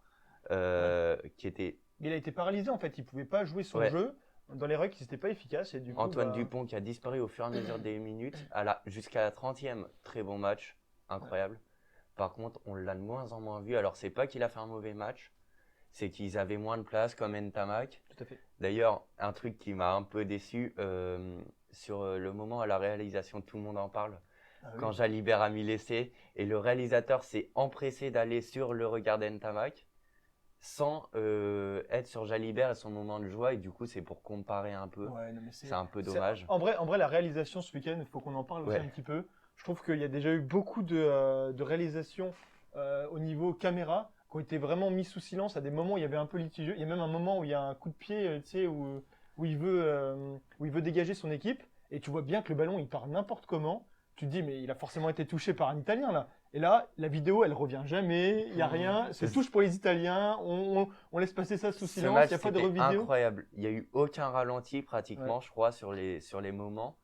qui était Il a été paralysé en fait, il pouvait pas jouer son Ouais. jeu. Dans les rucks, c'était pas efficace. Et du coup, Antoine bah, Dupont qui a disparu au fur et à mesure des minutes jusqu'à la 30e. Très bon match, incroyable. Par contre, on l'a de moins en moins vu. Alors, c'est pas qu'il a fait un mauvais match, c'est qu'ils avaient moins de place comme Ntamak. Tout à fait. D'ailleurs, un truc qui m'a un peu déçu, sur le moment à la réalisation, tout le monde en parle. Ah oui. Quand Jalibert a mis l'essai et le réalisateur s'est empressé d'aller sur le regard d'Ntamak sans être sur Jalibert à son moment de joie, et du coup c'est pour comparer un peu. Ouais, non, mais C'est un peu c'est- dommage. En vrai, la réalisation ce week-end, il faut qu'on en parle aussi Ouais. un petit peu. Je trouve qu'il y a déjà eu beaucoup de réalisations au niveau caméra qui ont été vraiment mis sous silence à des moments où il y avait un peu litigieux. Il y a même un moment où il y a un coup de pied, tu sais, où il veut dégager son équipe, et tu vois bien que le ballon il part n'importe comment. Tu te dis mais il a forcément été touché par un Italien là. Et là, la vidéo elle revient jamais, il y a rien, c'est touche pour les Italiens, on laisse passer ça sous Ce silence, match il n'y a pas de c'était revidéo. incroyable. Il n'y a eu aucun ralenti pratiquement, je crois, sur les moments.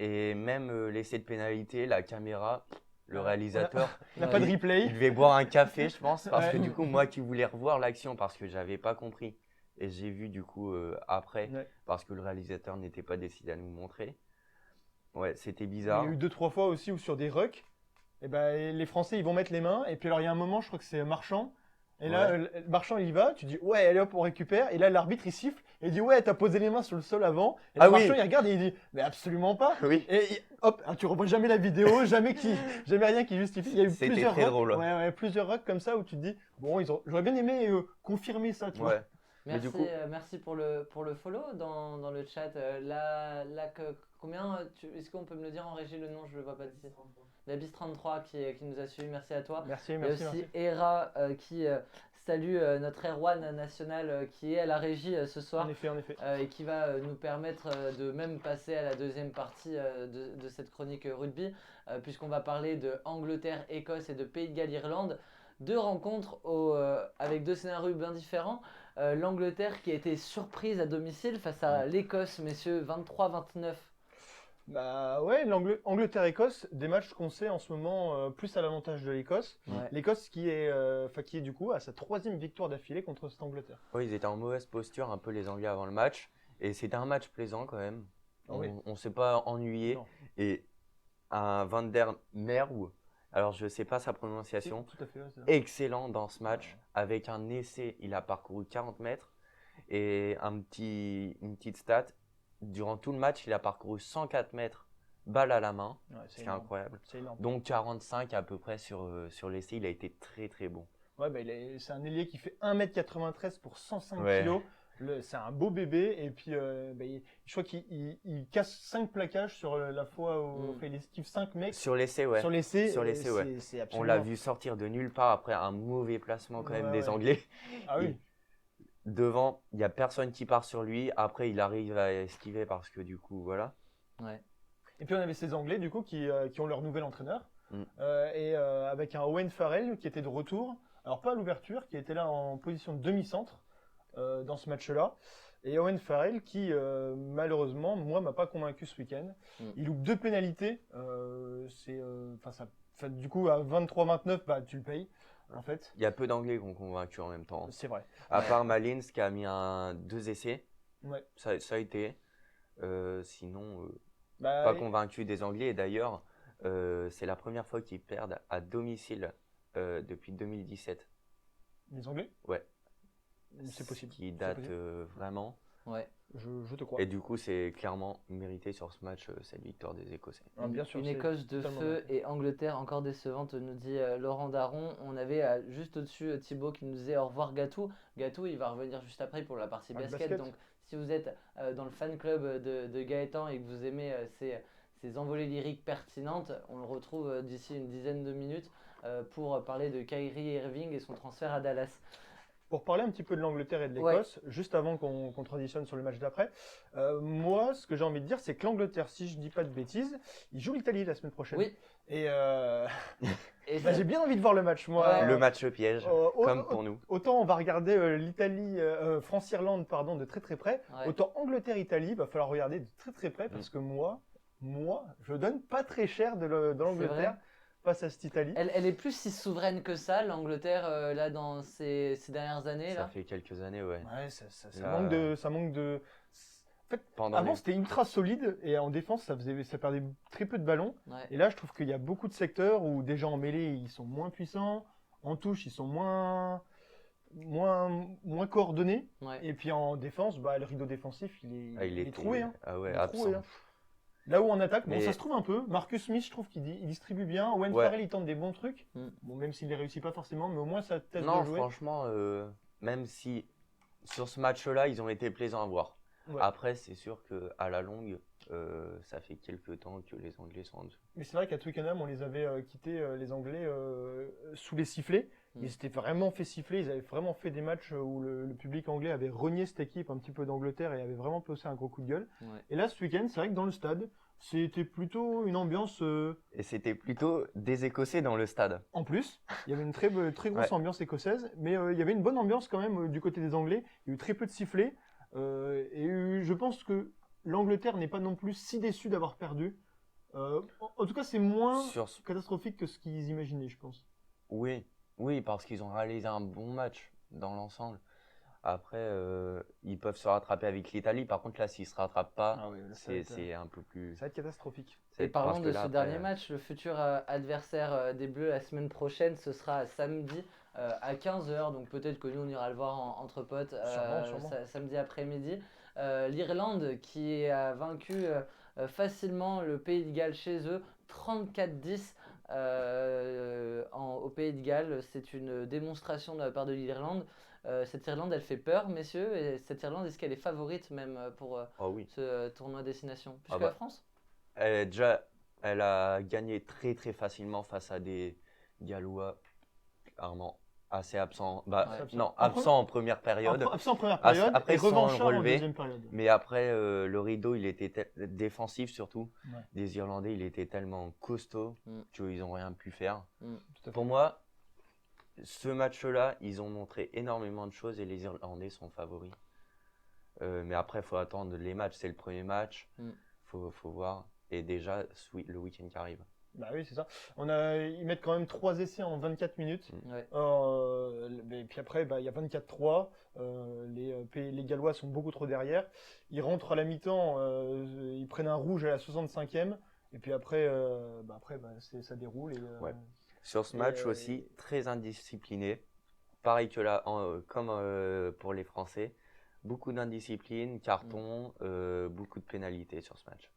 Et même l'essai de pénalité, la caméra, le réalisateur, Il n'y a pas de il replay. devait boire un café, je pense, parce que Ouais. du coup, moi qui voulais revoir l'action parce que j'avais pas compris, et j'ai vu du coup après, Ouais. parce que le réalisateur n'était pas décidé à nous montrer. Ouais, c'était Il y bizarre. a eu 2-3 fois aussi où sur des rucks, et ben, les Français ils vont mettre les mains, et puis alors il y a un moment, je crois que c'est Marchand, et là Marchand il y va, tu dis ouais allez hop on récupère, et là l'arbitre il siffle, et il dit ouais t'as posé les mains sur le sol avant, et là, Ah oui. Marchand il regarde et il dit mais absolument pas, Oui. et hop tu revois jamais la vidéo, jamais rien qui justifie. Il y a eu C'était plusieurs très rucks, drôle. ouais, plusieurs rucks comme ça où tu te dis bon j'aurais bien aimé confirmer ça, tu vois. Ouais. Mais Merci, du coup- merci pour le follow dans le chat. Combien est-ce qu'on peut me le dire en régie le nom? Je le vois pas d'ici. La Bis33 qui nous a suivi, merci à toi. Merci, Il y a merci, aussi merci. Hera qui salue notre Erwan national qui est à la régie ce soir. En effet, en effet. Et qui va nous permettre de même passer à la deuxième partie de cette chronique rugby, puisqu'on va parler de Angleterre, Écosse et de Pays de Galles-Irlande. Deux rencontres avec deux scénarios bien différents. L'Angleterre qui a été surprise à domicile face à l'Écosse, messieurs, 23-29. Bah ouais, Angleterre-Écosse, des matchs qu'on sait en ce moment plus à l'avantage de l'Écosse. Ouais. L'Écosse qui est du coup à sa 3e victoire d'affilée contre cette Angleterre. Oui, ils étaient en mauvaise posture, un peu les Anglais avant le match. Et c'était un match plaisant quand même. Ah oui. On s'est pas ennuyé. Non. Et un Van der Merwe, alors je sais pas sa prononciation, Tout à fait, ouais, c'est ça. excellent dans ce match. Avec un essai, il a parcouru 40 mètres. Et une petite stat, durant tout le match, il a parcouru 104 mètres, balle à la main. Ouais, C'est énorme. incroyable. C'est énorme. Donc 45 à peu près sur l'essai, il a été très très bon. Ouais, bah, c'est un ailier qui fait 1m93 pour 105 Ouais. kg. C'est un beau bébé. Et puis, je crois qu'il casse 5 plaquages sur la fois où il esquive 5 mecs. Sur l'essai, ouais. Sur l'essai, Sur l'essai, ouais. c'est On absolument... l'a vu sortir de nulle part après un mauvais placement quand même Ouais, des ouais. Anglais. Ah oui. Devant, il n'y a personne qui part sur lui. Après, il arrive à esquiver parce que du coup, voilà. Ouais. Et puis on avait ces Anglais du coup qui ont leur nouvel entraîneur Mm. avec un Owen Farrell qui était de retour, alors pas à l'ouverture, qui était là en position de demi-centre dans ce match-là. Et Owen Farrell qui malheureusement moi m'a pas convaincu ce week-end. Mm. Il loupe 2 pénalités, du coup à 23-29 bah tu le payes en fait. Il y a peu d'Anglais qui ont convaincu en même temps. C'est vrai. À part Malins qui a mis 2 essais. Ouais. Ça a été. Sinon, Bah, pas convaincu des Anglais. Et d'ailleurs, c'est la première fois qu'ils perdent à domicile depuis 2017. les Anglais. Ouais. C'est possible. Ce qui C'est date possible. vraiment. Ouais. Je te crois. Et du coup, c'est clairement mérité sur ce match, cette victoire des Écossais. Ah, bien sûr, Une c'est Écosse de totalement feu d'accord. et Angleterre encore décevante, nous dit Laurent Daron. On avait juste au-dessus Thibaut qui nous disait au revoir Gatou. Gatou, il va revenir juste après pour la partie Ah, le basket. basket. Donc, si vous êtes dans le fan club de Gaëtan et que vous aimez ces envolées lyriques pertinentes, on le retrouve d'ici une dizaine de minutes pour parler de Kyrie Irving et son transfert à Dallas. Pour parler un petit peu de l'Angleterre et de Ouais. l'Écosse, juste avant qu'on transitionne sur le match d'après, moi, ce que j'ai envie de dire, c'est que l'Angleterre, si je dis pas de bêtises, ils jouent l'Italie la semaine prochaine. Oui. Et Et j'ai bien envie de voir le match, moi. Ouais. Le match piège, comme pour nous. Autant on va regarder l'Italie, France-Irlande, pardon, de très très près. Ouais. Autant Angleterre-Italie, va falloir regarder de très très près parce que moi, je donne pas très cher de l'Angleterre face à cette Italie. elle est plus si souveraine que ça, l'Angleterre, là, dans ces dernières années. Ça Là. fait quelques années, ouais. Ouais, ça Là, manque de. En fait, Pendant avant les- c'était ultra solide et en défense ça perdait très peu de ballons. Ouais. Et là, je trouve qu'il y a beaucoup de secteurs où déjà en mêlée ils sont moins puissants, en touche ils sont moins coordonnés. Ouais. Et puis en défense, le rideau défensif il est était- troué. Hein. Ah ouais, Il est absent. troué, hein. Là où en attaque, bon, Mais- ça se trouve un peu. Marcus Smith, je trouve il distribue bien. Owen Ouais. Farrell, il tente des bons trucs. Mm. Bon, même s'il ne les réussit pas forcément, mais au moins ça teste Non, de jouer. franchement, même si sur ce match-là, ils ont été plaisants à voir. Ouais. Après, c'est sûr qu'à la longue, ça fait quelques temps que les Anglais sont en dessous. Mais c'est vrai qu'à Twickenham, on les avait quittés, les Anglais, sous les sifflets. Mm. Ils s'étaient vraiment fait siffler. Ils avaient vraiment fait des matchs où le public anglais avait renié cette équipe un petit peu d'Angleterre et avait vraiment posé un gros coup de gueule. Ouais. Et là, ce week-end, c'est vrai que dans le stade, c'était plutôt une ambiance. Et c'était plutôt des Écossais dans le stade. En plus, il y avait une très grosse Ouais. ambiance écossaise, mais il y avait une bonne ambiance quand même du côté des Anglais. Il y a eu très peu de sifflets. Je pense que l'Angleterre n'est pas non plus si déçue d'avoir perdu. En tout cas, c'est moins Sur ce- catastrophique que ce qu'ils imaginaient, je pense. Oui, parce qu'ils ont réalisé un bon match dans l'ensemble. Après, ils peuvent se rattraper avec l'Italie. Par contre, là, s'ils ne se rattrapent pas, c'est un peu plus. Ça va être catastrophique. Et parlons parce que de là, ce après, dernier match, le futur adversaire des Bleus la semaine prochaine, ce sera samedi à 15h. Donc peut-être que nous, on ira le voir entre potes Sûrement. samedi après-midi. L'Irlande qui a vaincu facilement le Pays de Galles chez eux, 34-10 au Pays de Galles. C'est une démonstration de la part de l'Irlande. Cette Irlande, elle fait peur, messieurs. Et cette Irlande, est-ce qu'elle est favorite même pour Oh oui. ce tournoi destination plus Ah que bah. la France? Déjà, elle a gagné très très facilement face à des Gallois clairement assez absents. Ouais. Non, absents en première période. Absent en première période Après, et ils sont revanchard en relevés. deuxième période. Mais après, le rideau, il était défensif surtout. Ouais. Des Irlandais, il était tellement costaud qu'ils n'ont rien pu faire. Tout à fait. Pour moi, ce match-là, ils ont montré énormément de choses et les Irlandais sont favoris. Mais après, il faut attendre les matchs. C'est le premier match. Faut voir. Et déjà, le week-end qui arrive. Bah oui, c'est ça. Ils mettent quand même 3 essais en 24 minutes. Ouais. Et puis après, il y a 24-3. Les Gallois sont beaucoup trop derrière. Ils rentrent à la mi-temps, ils prennent un rouge à la 65e. Et puis après, ça déroule. Ouais. Sur ce Et, match aussi, très indiscipliné. Pareil que là, comme pour les Français. Beaucoup d'indiscipline, carton, beaucoup de pénalités sur ce match.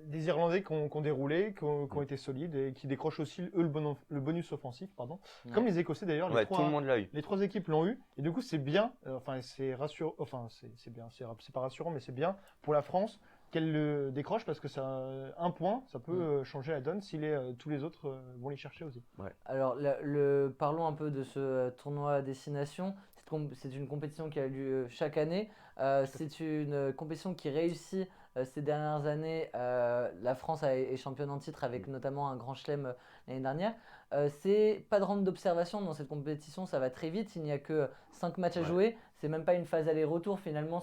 Des Irlandais qui ont déroulé, qui ont été solides et qui décrochent aussi eux le bonus offensif, pardon. Ouais. Comme les Écossais d'ailleurs, Ouais, tout le monde l'a eu. les 3 équipes l'ont eu et du coup c'est bien. C'est rassurant. Enfin c'est bien, c'est pas rassurant, mais c'est bien pour la France qu'elle le décroche parce que ça un point, ça peut changer la donne si tous les autres vont les chercher aussi. Alors, parlons un peu de ce tournoi à destination. C'est une compétition qui a lieu chaque année. C'est une compétition qui réussit ces dernières années. La France est championne en titre avec notamment un grand chelem l'année dernière. C'est pas de round d'observation dans cette compétition, ça va très vite. Il n'y a que 5 matchs à jouer. C'est même pas une phase aller-retour. Finalement,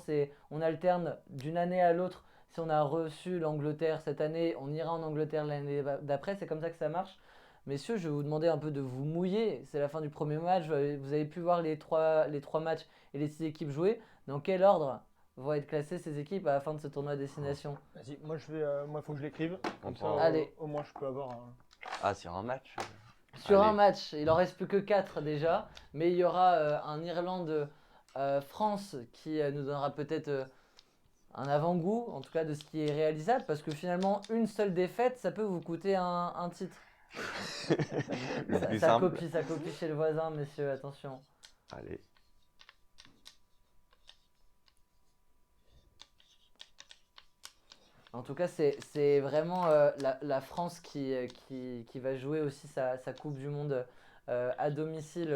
on alterne d'une année à l'autre. Si on a reçu l'Angleterre cette année, on ira en Angleterre l'année d'après. C'est comme ça que ça marche. Messieurs, je vais vous demander un peu de vous mouiller. C'est la fin du premier match. Vous avez pu voir les trois matchs et les 6 équipes jouer. Dans quel ordre vont être classées ces équipes à la fin de ce tournoi à destination? Vas-y, moi il faut que je l'écrive. Comme ça, Allez. au moins je peux avoir un. Ah, sur un match Sur un Allez. match, il en reste plus que 4 déjà. Mais il y aura un Irlande-France qui nous donnera peut-être un avant-goût, en tout cas de ce qui est réalisable. Parce que finalement, une seule défaite, ça peut vous coûter un titre. Le plus Ça simple. copie chez le voisin, messieurs, attention. Allez. En tout cas, c'est vraiment la France qui va jouer aussi sa Coupe du Monde à domicile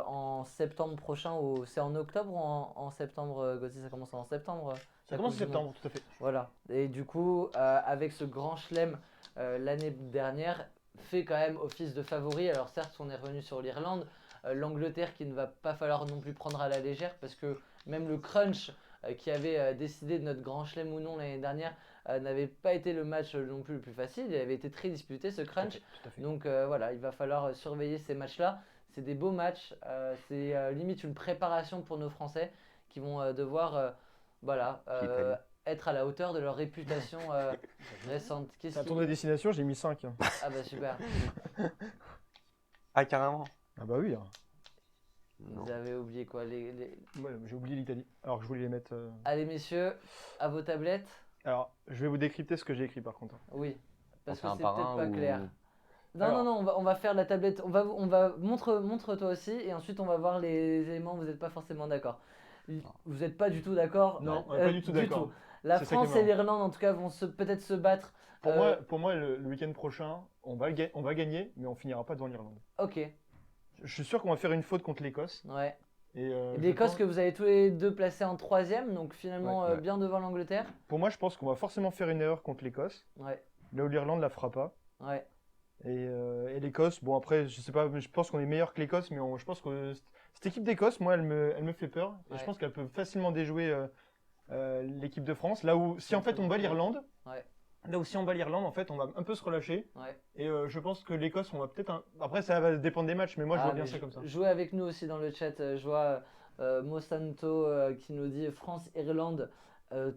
en septembre prochain. C'est en octobre ou en septembre, Gauthier, ça commence en septembre Ça la commence en Coupe du Monde. septembre, tout à fait. Voilà. Et du coup, avec ce grand chelem l'année dernière, fait quand même office de favori. Alors certes, on est revenu sur l'Irlande, l'Angleterre qui ne va pas falloir non plus prendre à la légère parce que même le crunch qui avait décidé de notre grand chelem ou non l'année dernière n'avait pas été le match non plus le plus facile. Il avait été très disputé ce crunch. Tout à fait. Donc voilà, il va falloir surveiller ces matchs-là. C'est des beaux matchs. C'est limite une préparation pour nos Français qui vont devoir voilà, L'Italie. être à la hauteur de leur réputation récente. Qu'est-ce C'est un qui- tournoi de destination, j'ai mis 5. Ah bah super. Ah, carrément. Ah bah oui. Non. Vous avez oublié quoi Ouais, j'ai oublié l'Italie. Alors que je voulais les mettre. Allez messieurs, à vos tablettes. Alors, je vais vous décrypter ce que j'ai écrit par contre. Oui, parce fait que un c'est par peut-être un pas ou- clair. Non, Alors- non, on va faire la tablette. Montre toi aussi, et ensuite on va voir les éléments où vous n'êtes pas forcément d'accord. Vous n'êtes pas du tout d'accord. Non, on est pas du tout d'accord. La C'est ça qui est France et marrant. l'Irlande, en tout cas, vont peut-être se battre. Pour moi le week-end prochain, on va gagner, mais on finira pas devant l'Irlande. Ok, Je suis sûr qu'on va faire une faute contre l'Écosse. ouais. Et, je L'Écosse pense- que vous avez tous les deux placés en troisième, donc finalement Ouais. bien devant l'Angleterre. Pour moi, je pense qu'on va forcément faire une erreur contre l'Écosse. Ouais, Là où l'Irlande la fera pas. ouais. Et l'Écosse, bon après, je sais pas, mais je pense qu'on est meilleur que l'Écosse, mais je pense que cette équipe d'Écosse, moi, elle me fait peur. Et Ouais. je pense qu'elle peut facilement déjouer l'équipe de France. Là où, si en fait on bat l'Irlande, Ouais. là où si on bat l'Irlande, en fait, on va un peu se relâcher. Ouais. Et je pense que l'Écosse, on va peut-être. Après, ça va dépendre des matchs, mais moi, je Ah, vois bien mais ça comme ça. Jouez avec nous aussi dans le chat. Je vois Monsanto qui nous dit France, Irlande,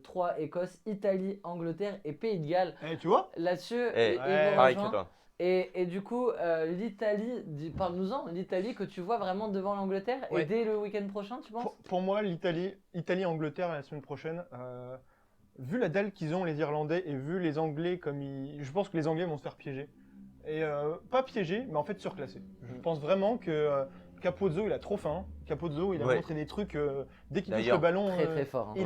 3 Écosse, Italie, Angleterre et Pays de Galles. Eh, tu vois? Là-dessus, Eh, ils ouais, vous pareil que rejoignent. toi. Et du coup, l'Italie, parle-nous-en, l'Italie que tu vois vraiment devant l'Angleterre et Ouais. dès le week-end prochain, tu penses? Pour moi, Italie-Angleterre la semaine prochaine, vu la dalle qu'ils ont les Irlandais et vu les Anglais je pense que les Anglais vont se faire piéger. Et pas piéger, mais en fait surclasser. Je pense vraiment que Capozzo, il a trop faim. Capozzo, il a Ouais. montré des trucs dès qu'il touche D'ailleurs, le ballon. Très très fort. hein. Il,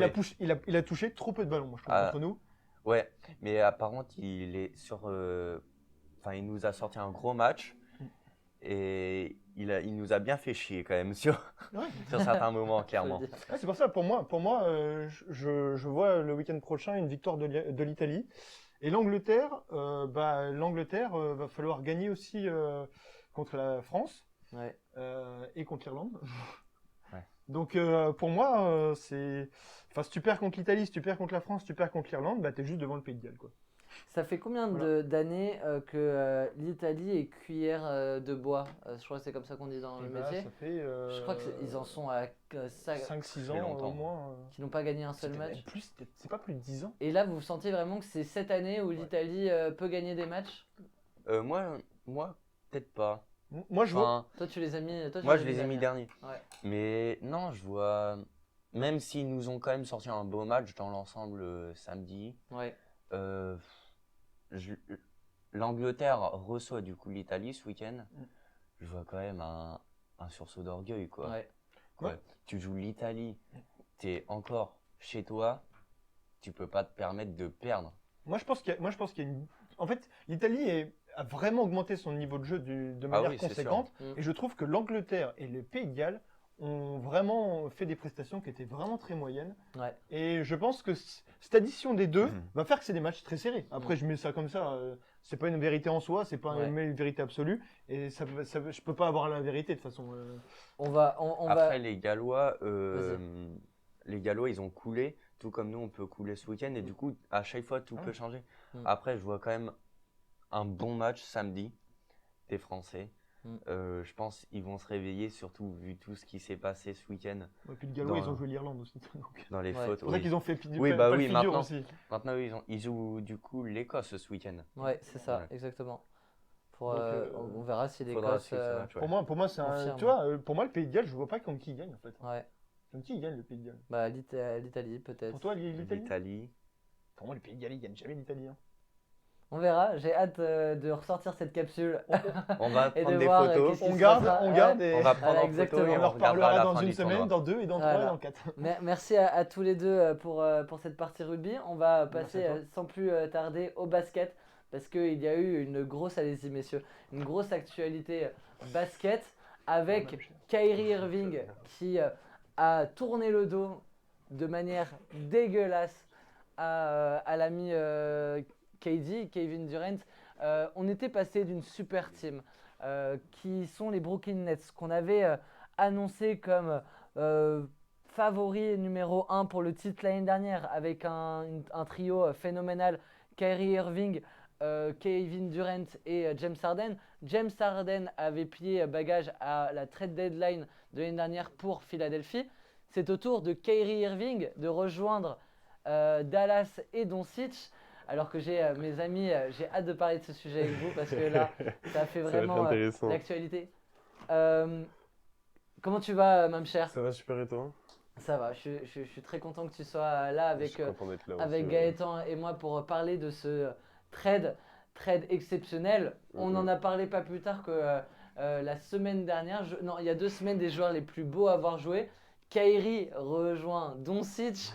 Ouais. il a touché trop peu de ballons, moi, je trouve, Ah. contre nous. Ouais, mais apparemment, il est sur. Enfin, il nous a sorti un gros match et il nous a bien fait chier quand même sur, Ouais. sur certains moments, Faut le clairement. dire. Ah, c'est pour ça, pour moi je vois le week-end prochain une victoire de l'Italie. Et l'Angleterre, l'Angleterre va falloir gagner aussi contre la France Ouais. et contre l'Irlande. Ouais. Donc pour moi, enfin, si tu perds contre l'Italie, si tu perds contre la France, si tu perds contre l'Irlande, bah, t'es juste devant le Pays de Galles, quoi. Ça fait combien Voilà. d'années que l'Italie est cuillère de bois? Je crois que c'est comme ça qu'on dit dans le Et bah, métier. ça fait Je crois qu'ils en sont à 5-6 Ça fait ans longtemps. au moins. qui n'ont pas gagné un seul C'était match. même plus, c'est pas plus de 10 ans. Et là, vous sentez vraiment que c'est cette année où l'Italie peut gagner des matchs? Moi peut-être pas. Moi, je vois. Enfin, Toi, tu les as mis. Toi, tu moi, je les ai mis derniers. derniers. Ouais. Mais non, je vois. Même s'ils nous ont quand même sorti un beau match dans l'ensemble samedi, Ouais. euh, je- l'Angleterre reçoit du coup l'Italie ce week-end. Je vois quand même un sursaut d'orgueil, quoi. Ouais. Quoi. Ouais. Tu joues l'Italie, t'es encore chez toi, tu peux pas te permettre de perdre. Moi, je pense qu'il y a une. En fait, l'Italie a vraiment augmenté son niveau de jeu de manière oui, c'est conséquente. sûr. Et je trouve que l'Angleterre et le Pays de Galles ont vraiment fait des prestations qui étaient vraiment très moyennes. Ouais. Et je pense que cette addition des deux Mhm. va faire que c'est des matchs très serrés. Après, je mets ça comme ça. C'est pas une vérité en soi, c'est pas Ouais. une vérité absolue. Et je peux pas avoir la vérité de toute façon. On va. Après, les Gallois, ils ont coulé, tout comme nous, on peut couler ce week-end. Et du coup, à chaque fois, tout Ah. peut changer. Mm. Après, je vois quand même un bon match samedi des Français. Mm. Je pense qu'ils vont se réveiller, surtout vu tout ce qui s'est passé ce week-end Et puis le Gallois, Dans- ils ont joué l'Irlande aussi. Donc, dans les Ouais. fautes. c'est pour ça Oui. qu'ils ont fait Oui, pas- bah pas le oui, figure maintenant. aussi. Maintenant, ils jouent du coup l'Écosse ce week-end. Ouais, c'est ça, Ouais. exactement. Pour, Donc, on verra si Faudra l'Écosse. suivre ce match, ouais. Pour moi, c'est un. Confirme. Tu vois, pour moi, le Pays de Galles, je vois pas contre qui il gagne en fait. Ouais. Contre qui il gagne le Pays de Galles? Bah, l'Italie, peut-être. Pour toi, l'Italie? L'Italie. Pour moi, le Pays de Galles, il gagne jamais l'Italie. hein. On verra. J'ai hâte de ressortir cette capsule. On va Et de prendre des voir, photos. qu'est-ce qui On se garde, passera. on Ouais. garde et On va prendre Voilà, en exactement. photo et on on en regardera reparlera à la dans fin une du semaine, tournoi. dans 2 et dans 3 Voilà. et dans 4. Merci à tous les deux pour cette partie rugby. On va Merci passer à toi. sans plus tarder au basket. parce qu'il y a eu une grosse, allez-y messieurs, une grosse actualité basket avec Kyrie Irving qui a tourné le dos de manière dégueulasse à l'ami Kevin Durant. On était passé d'une super team qui sont les Brooklyn Nets qu'on avait annoncé comme favori numéro 1 pour le titre l'année dernière avec un trio phénoménal, Kyrie Irving, Kevin Durant et James Harden. James Harden avait plié bagage à la trade deadline de l'année dernière pour Philadelphie. C'est au tour de Kyrie Irving de rejoindre Dallas et Doncic. Alors que j'ai mes amis, j'ai hâte de parler de ce sujet avec vous parce que là, ça fait vraiment l'actualité. Comment tu vas, Mame Chère? Ça va super et toi? Ça va, je suis très content que tu sois là Je suis content d'être là avec aussi, Gaëtan et moi pour parler de ce trade exceptionnel. On en a parlé pas plus tard que la semaine dernière, non, il y a 2 semaines, des joueurs les plus beaux à avoir joué. Kyrie rejoint Doncic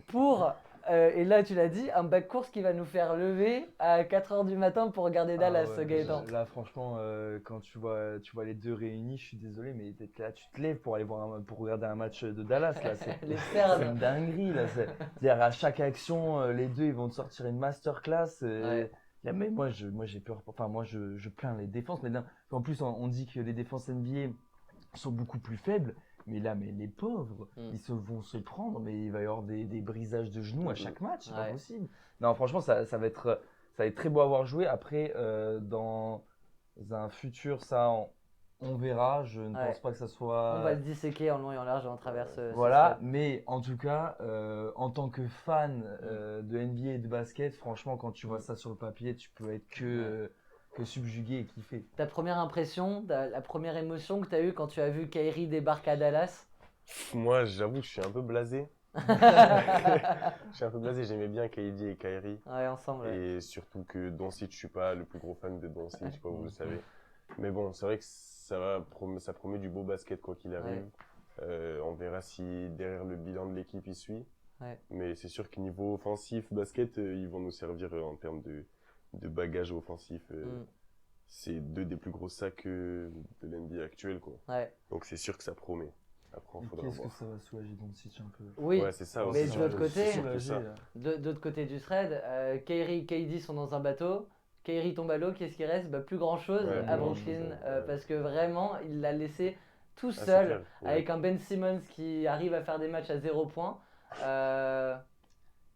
pour, et là tu l'as dit, un back course qui va nous faire lever à 4h du matin pour regarder Dallas, Ah ouais, Gaëtan. Là, franchement, quand tu vois les deux réunis, je suis désolé, mais là, tu te lèves pour aller pour regarder un match de Dallas. Là, Les c'est cernes. une dinguerie. Là, c'est-à-dire, à chaque action, les deux, ils vont te sortir une masterclass. Ouais. Là, mais moi, j'ai peur. Enfin, moi, je plains les défenses. Mais en plus, on dit que les défenses NBA sont beaucoup plus faibles. Mais là, les pauvres, vont se prendre, mais il va y avoir des brisages de genoux à chaque match, c'est pas possible. Non, franchement, ça va être très beau à voir jouer. Après, dans un futur, on verra. Je ne pense pas que ça soit. On va le disséquer en long et en large et en travers. Voilà, mais en tout cas, en tant que fan de NBA et de basket, franchement, quand tu vois ça sur le papier, tu peux être que subjugué et kiffer. Ta première impression, la première émotion que tu as eue quand tu as vu Kyrie débarquer à Dallas? Moi, j'avoue, je suis un peu blasé. Je suis un peu blasé, j'aimais bien KD et Kyrie. Ouais, ensemble. Ouais. Et surtout que Doncic, je suis pas le plus gros fan de Doncic, comme vous le savez. Mais bon, c'est vrai que ça promet du beau basket quoi qu'il arrive. On verra si derrière le bilan de l'équipe il suit. Ouais. Mais c'est sûr qu'au niveau offensif, basket, ils vont nous servir en termes de bagage offensif. C'est 2 des plus gros sacs de l'NBA actuelle, quoi. Ouais. Donc c'est sûr que ça promet. Après, il faudra Qu'est-ce voir. que ça va soulager Doncic un peu? Oui, Ouais, c'est ça. mais aussi, de l'autre côté, surtout ça. de l'autre côté du thread, Kyrie et KD sont dans un bateau. Kyrie tombe à l'eau, qu'est-ce qui reste? Plus grand chose Ouais, à plus Brooklyn grand-chose, ouais. parce que vraiment il l'a laissé tout c'est seul clair, ouais. avec un Ben Simmons qui arrive à faire des matchs à 0 points.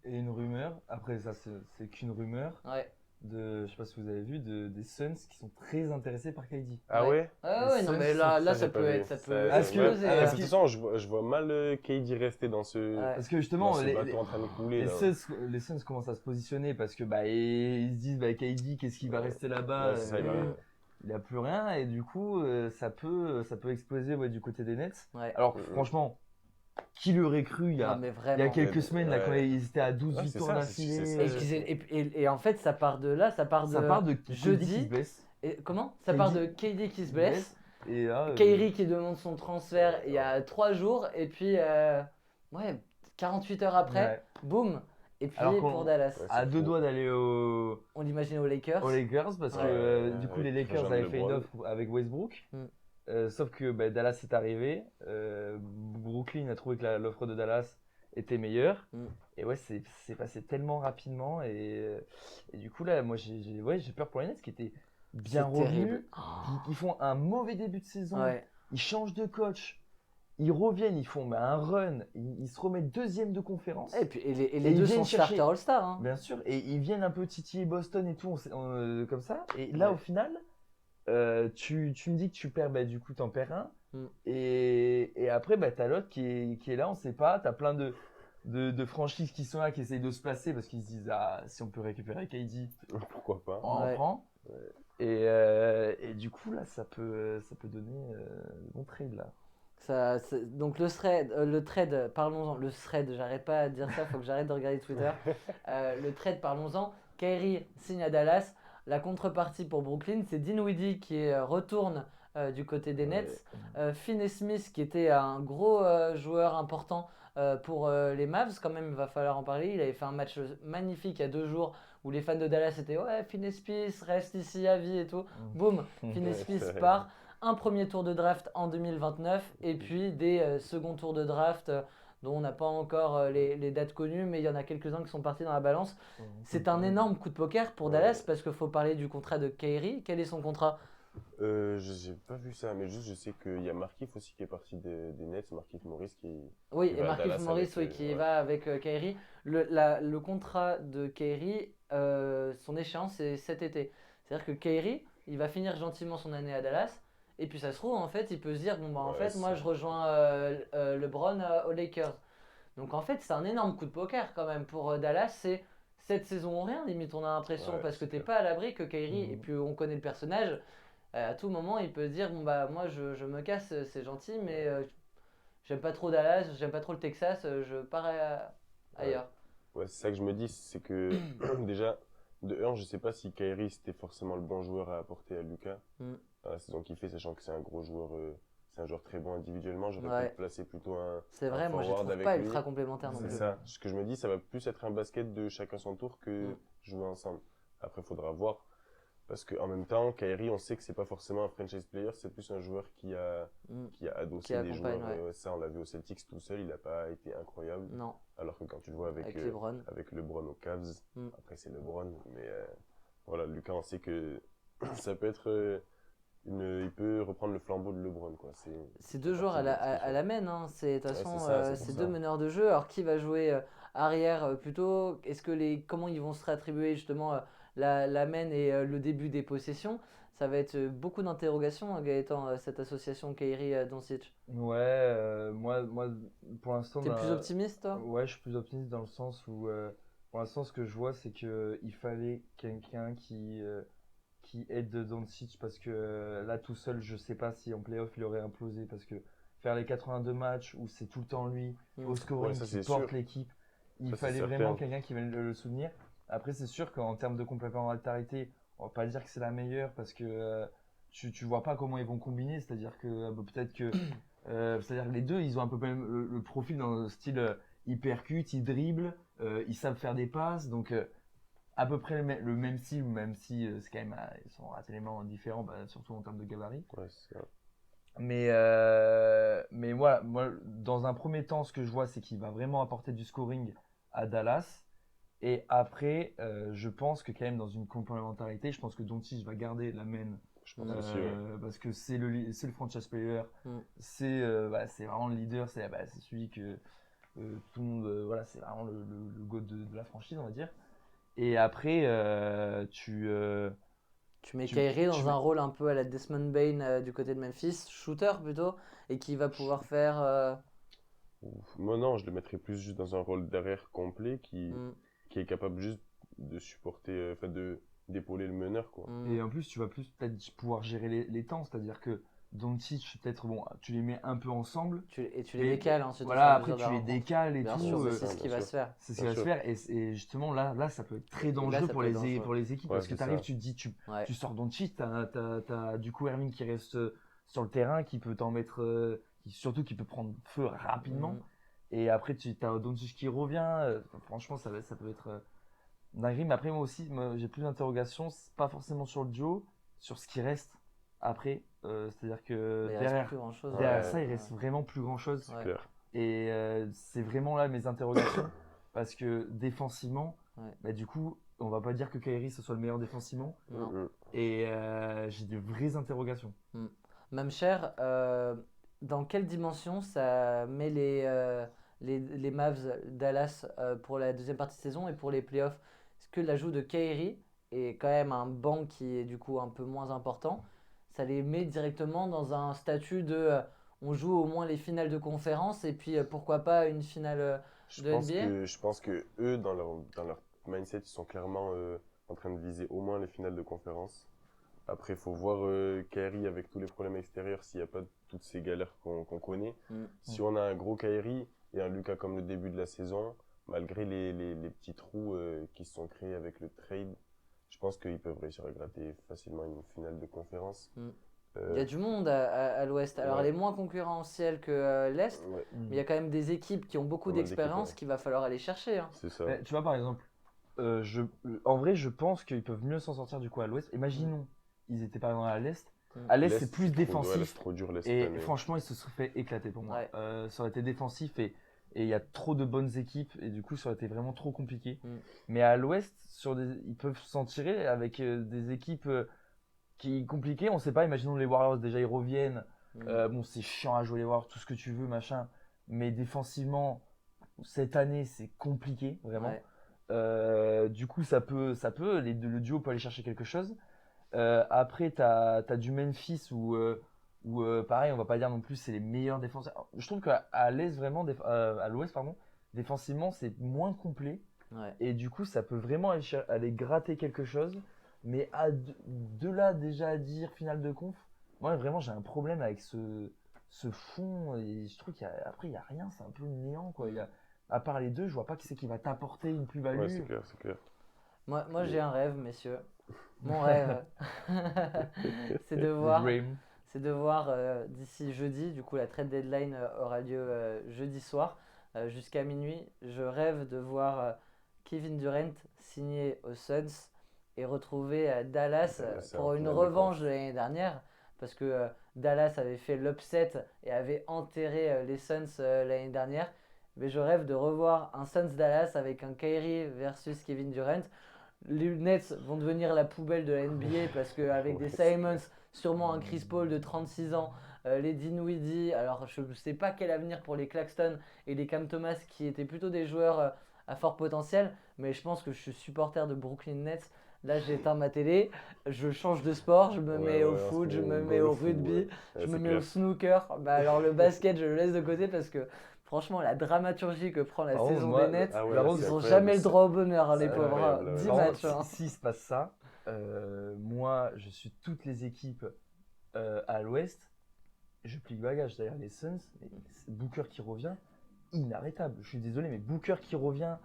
Et une rumeur, après ça c'est qu'une rumeur, Ouais. je sais pas si vous avez vu, des Suns qui sont très intéressés par KD. Ah ouais? Ah ouais, non mais là ça peut être, ça peut Est-ce que- exploser. est-ce De hein. toute façon, je vois mal KD rester dans ce, Ouais. Parce que justement, dans ce bateau en train de couler. les Suns commencent à se positionner parce que ils se disent KD, qu'est-ce qui va rester là-bas? Ouais, c'est ça, Il a plus rien et du coup ça peut exploser du côté des Nets. Ouais. Alors franchement, qui l'aurait cru il y a, Non, mais il y a vraiment. quelques semaines là, Ouais. quand ils étaient à 12 Ouais, c'est victoires ça, c'est d'affilée. ça. Et en fait ça part de là, ça part de KD qui jeudi. se blesse. Et comment? Ça KD part de KD qui se blesse. Et là, Kyrie qui demande son transfert il y a 3 jours et puis 48 heures après, boum, et puis Alors pour Dallas. Ouais, à 2 doigts d'aller aux On l'imaginait aux Lakers. Lakers parce Ouais. que du coup les Lakers Jean avaient fait une LeBron. offre avec Westbrook. Mm. Sauf que Dallas est arrivé, Brooklyn a trouvé que l'offre de Dallas était meilleure. Mm. Et ouais, c'est passé tellement rapidement et du coup là moi j'ai peur pour les Nets qui étaient bien C'est revenus. terrible. Ils font un mauvais début de saison, Ouais. ils changent de coach, ils reviennent, ils font un run, ils se remettent 2e de conférence. Et puis les Et deux ils sont viennent chercher- starter All-Star. Hein. Bien sûr, et ils viennent un peu titiller Boston et tout, comme ça. Et là, Ouais. au final, tu me dis que tu perds, du coup, t'en perds un. Mm. Et après, t'as l'autre qui est là, on sait pas. T'as plein de franchises qui sont là, qui essayent de se placer parce qu'ils se disent, ah, si on peut récupérer KD, Pourquoi pas? on Ouais. en prend. Et du coup, là, ça peut donner de bons trades, là. Donc le trade, parlons-en. Le thread, j'arrête pas à dire ça, faut que j'arrête de regarder Twitter. Le trade, parlons-en. Kyrie signe à Dallas. La contrepartie pour Brooklyn, c'est Dinwiddie qui retourne du côté des Nets. Finney Smith, qui était un gros joueur important pour les Mavs, quand même, il va falloir en parler. Il avait fait un match magnifique il y a 2 jours où les fans de Dallas étaient ouais, Finney Smith reste ici à vie et tout. Boum, Finney Ouais, Smith c'est vrai. part. Un premier tour de draft en 2029 et puis des seconds tours de draft dont on n'a pas encore les dates connues, mais il y en a quelques-uns qui sont partis dans la balance. C'est un énorme coup de poker pour Ouais. Dallas parce qu'il faut parler du contrat de Kyrie. Quel est son contrat? Je n'ai pas vu ça, mais juste je sais qu'il y a Markieff aussi qui est parti des Nets, Markieff Morris qui. Oui, Il et va à Markieff Dallas Morris avec, oui, qui ouais. va avec Kyrie. Le contrat de Kyrie, son échéance, c'est cet été. C'est-à-dire que Kyrie, il va finir gentiment son année à Dallas. Et puis ça se trouve, en fait, il peut se dire, bon, bah, en Ouais, fait, c'est moi, ça. je rejoins LeBron aux Lakers. Donc, en fait, c'est un énorme coup de poker quand même pour Dallas. C'est cette saison ou rien, limite, on a l'impression, Ouais, parce que c'est t'es clair. pas à l'abri que Kyrie, Mhm. et puis on connaît le personnage, à tout moment, il peut se dire, bon, bah, moi, je me casse, c'est gentil, mais j'aime pas trop Dallas, j'aime pas trop le Texas, je pars ailleurs. Ouais, c'est ça que je me dis, c'est que déjà, de 1, je sais pas si Kyrie c'était forcément le bon joueur à apporter à Lucas Mm. dans la saison qu'il fait, sachant que c'est un gros joueur, c'est un joueur très bon individuellement. J'aurais Ouais. peut-être placé plutôt un C'est vrai, moi, je les forward trouve avec pas lui. ultra complémentaires non C'est plus. ça. Ce que je me dis, ça va plus être un basket de chacun son tour que Mm. jouer ensemble. Après, il faudra voir. Parce qu'en même temps, Kyrie, on sait que c'est pas forcément un franchise player, c'est plus un joueur qui a adossé Qui des accompagne, joueurs. ouais. Ça, on l'a vu au Celtics tout seul, il n'a pas été incroyable. Non, Alors que quand tu le vois avec LeBron. avec LeBron aux Cavs, Mm. après c'est LeBron, mais voilà, Lucas, on sait que ça peut être il peut reprendre le flambeau de LeBron, quoi. C'est 2 fait joueurs partie à de ce qu'il à fait. la main, hein. De toute Ouais, façon, c'est ça, c'est c'est pour 2 ça. meneurs de jeu. Alors qui va jouer arrière plutôt? Comment ils vont se réattribuer justement la main et le début des possessions? Ça va être beaucoup d'interrogations, hein, Gaëtan, cette association Kyrie-Doncic. Ouais, moi, pour l'instant, T'es plus optimiste, toi? ouais, je suis plus optimiste dans le sens où, pour l'instant, ce que je vois, c'est que il fallait quelqu'un qui aide Doncic parce que là, tout seul, je sais pas si en playoff il aurait implosé parce que faire les 82 matchs où c'est tout le temps lui Mm. au scoring Ouais, ça, qui c'est porte sûr. l'équipe, il Ça, c'est fallait certain. vraiment quelqu'un qui vienne le soutenir. Après, c'est sûr qu'en termes de complémentarité, on va pas dire que c'est la meilleure parce que tu vois pas comment ils vont combiner, c'est-à-dire que peut-être que c'est-à-dire que les deux, ils ont un peu même le profil dans le style ils percutent, ils dribblent, ils savent faire des passes, donc à peu près le même style, même si c'est quand même ils sont rationnellement différents, bah, surtout en termes de gabarit. Ouais, c'est ça. Mais voilà, moi, dans un premier temps, ce que je vois, c'est qu'il va vraiment apporter du scoring à Dallas. Et après, je pense que quand même dans une complémentarité, je pense que Doncic va garder la main Je pense aussi, ouais. parce que c'est le franchise player, Mm. c'est vraiment le leader, c'est celui que tout le monde, voilà, c'est vraiment le GOAT de la franchise, on va dire. Et après, Tu mets Tu- Kyrie tu dans mets- un rôle un peu à la Desmond Bain du côté de Memphis, shooter plutôt, et qui va pouvoir faire. Moi, non, je le mettrais plus juste dans un rôle d'arrière complet Mm, qui est capable juste de supporter, enfin, d'épauler le meneur, quoi. mm. Et en plus, tu vas plus peut-être pouvoir gérer les temps, c'est-à-dire que Doncic, peut-être, bon, tu les mets un peu ensemble. Et tu les Mais décales ensuite. au Voilà, fur et à après mesure de tu la les rencontre. décales et Bien tout. sûr, c'est c'est ça, ce qui bien va sûr. se faire. C'est ce qui Bien va se sûr. faire. Et justement, là, ça peut être très Là, dangereux ça pour peut être les, dangereux. pour les équipes. Ouais, Parce que c'est tu arrives, ça. tu te dis, Ouais. tu sors Doncic, t'as du coup Irving qui reste sur le terrain, qui peut t'en mettre, surtout qui peut prendre feu rapidement. Mm. Et après, tu as Doncic qui revient. Franchement, ça peut être dinguerie. Mais après, moi aussi, j'ai plus d'interrogations. C'est pas forcément sur le duo, sur ce qui reste après. C'est-à-dire que Mais il reste derrière, plus grand chose. derrière Ouais. ça, il reste vraiment plus grand-chose. C'est Ouais. clair. Et c'est vraiment là mes interrogations. Parce que défensivement, Ouais. bah, du coup, on va pas dire que Kyrie ce soit le meilleur défensivement. Non. Et j'ai des vraies interrogations. Même cher, dans quelle dimension ça met les Mavs Dallas pour la deuxième partie de saison et pour les playoffs? Est-ce que l'ajout de Kyrie et quand même un banc qui est du coup un peu moins important, ça les met directement dans un statut de on joue au moins les finales de conférence et puis pourquoi pas une finale de NBA? Je pense que eux, dans leur mindset, ils sont clairement en train de viser au moins les finales de conférence. Après, il faut voir Kyrie avec tous les problèmes extérieurs, s'il n'y a pas toutes ces galères qu'on connaît. Mm. Si on a un gros Kyrie et un Lucas comme le début de la saison, malgré les petits trous qui se sont créés avec le trade, je pense qu'ils peuvent réussir à gratter facilement une finale de conférence. Mm. Il y a du monde à l'Ouest. Alors, Ouais. elle est moins concurrentielle que l'Est, Ouais, mais il y a quand même des équipes qui ont beaucoup Pas mal d'équipes, d'expérience ouais. qu'il va falloir aller chercher. Hein. c'est ça. Mais tu vois, par exemple, en vrai, je pense qu'ils peuvent mieux s'en sortir du coup à l'Ouest. Imaginons, ils étaient par exemple à l'Est. À l'Est, c'est plus trop- ouais, défensif. c'est trop dur, l'Est, Et cette année. franchement, ils se seraient fait éclater pour moi. Ouais. Ça aurait été défensif et il y a trop de bonnes équipes et du coup, ça aurait été vraiment trop compliqué. Mm. Mais à l'Ouest, ils peuvent s'en tirer avec des équipes qui compliquées. On sait pas, imaginons les Warriors, déjà ils reviennent. Mm. Bon, c'est chiant à jouer les Warriors, tout ce que tu veux, machin. Mais défensivement, cette année, c'est compliqué, vraiment. Ouais. Du coup, le duo peut aller chercher quelque chose. Après, tu as du Memphis où pareil, on va pas dire non plus c'est les meilleurs défenseurs. Alors, je trouve qu'à l'Est, vraiment, à l'Ouest, pardon, défensivement, c'est moins complet. Ouais. Et du coup, ça peut vraiment aller gratter quelque chose. Mais de là déjà à dire finale de conf, moi vraiment j'ai un problème avec ce fond. Et je trouve qu'après, il n'y a rien, c'est un peu néant, quoi. À part les deux, je vois pas qui c'est qui va t'apporter une plus-value. Ouais, c'est clair, c'est clair. Moi j'ai un rêve, messieurs. Mon rêve, c'est de voir, Dream. d'ici jeudi, du coup la trade deadline aura lieu jeudi soir, jusqu'à minuit. Je rêve de voir Kevin Durant signer aux Suns et retrouver Dallas Dallas, pour en une finale de revanche conf. de l'année dernière, parce que Dallas avait fait l'upset et avait enterré les Suns l'année dernière. Mais je rêve de revoir un Suns Dallas avec un Kyrie versus Kevin Durant. Les Nets vont devenir la poubelle de la NBA parce qu'avec des Simons, sûrement un Chris Paul de 36 ans, les Dinwiddie, alors je ne sais pas quel avenir pour les Claxton et les Cam Thomas qui étaient plutôt des joueurs à fort potentiel, mais je pense que je suis supporter de Brooklyn Nets. Là, j'éteins ma télé, je change de sport, je me mets au en ce foot, je moment, me mets au golf ou- rugby, ouais. je Ouais, me c'est mets clair. au snooker. Bah, alors le basket, je le laisse de côté parce que franchement, la dramaturgie que prend la Par contre, saison moi, des Nets, Ah ouais, Par là, contre, ils c'est n'ont incroyable, jamais le ça. droit au bonheur, les C'est pauvres. incroyable, 10 ouais. Par matchs. contre, hein. s'il se passe ça, moi, je suis toutes les équipes à l'Ouest. Je plie le bagage. D'ailleurs, les Suns, c'est Booker qui revient, inarrêtable. Je suis désolé, mais Booker qui revient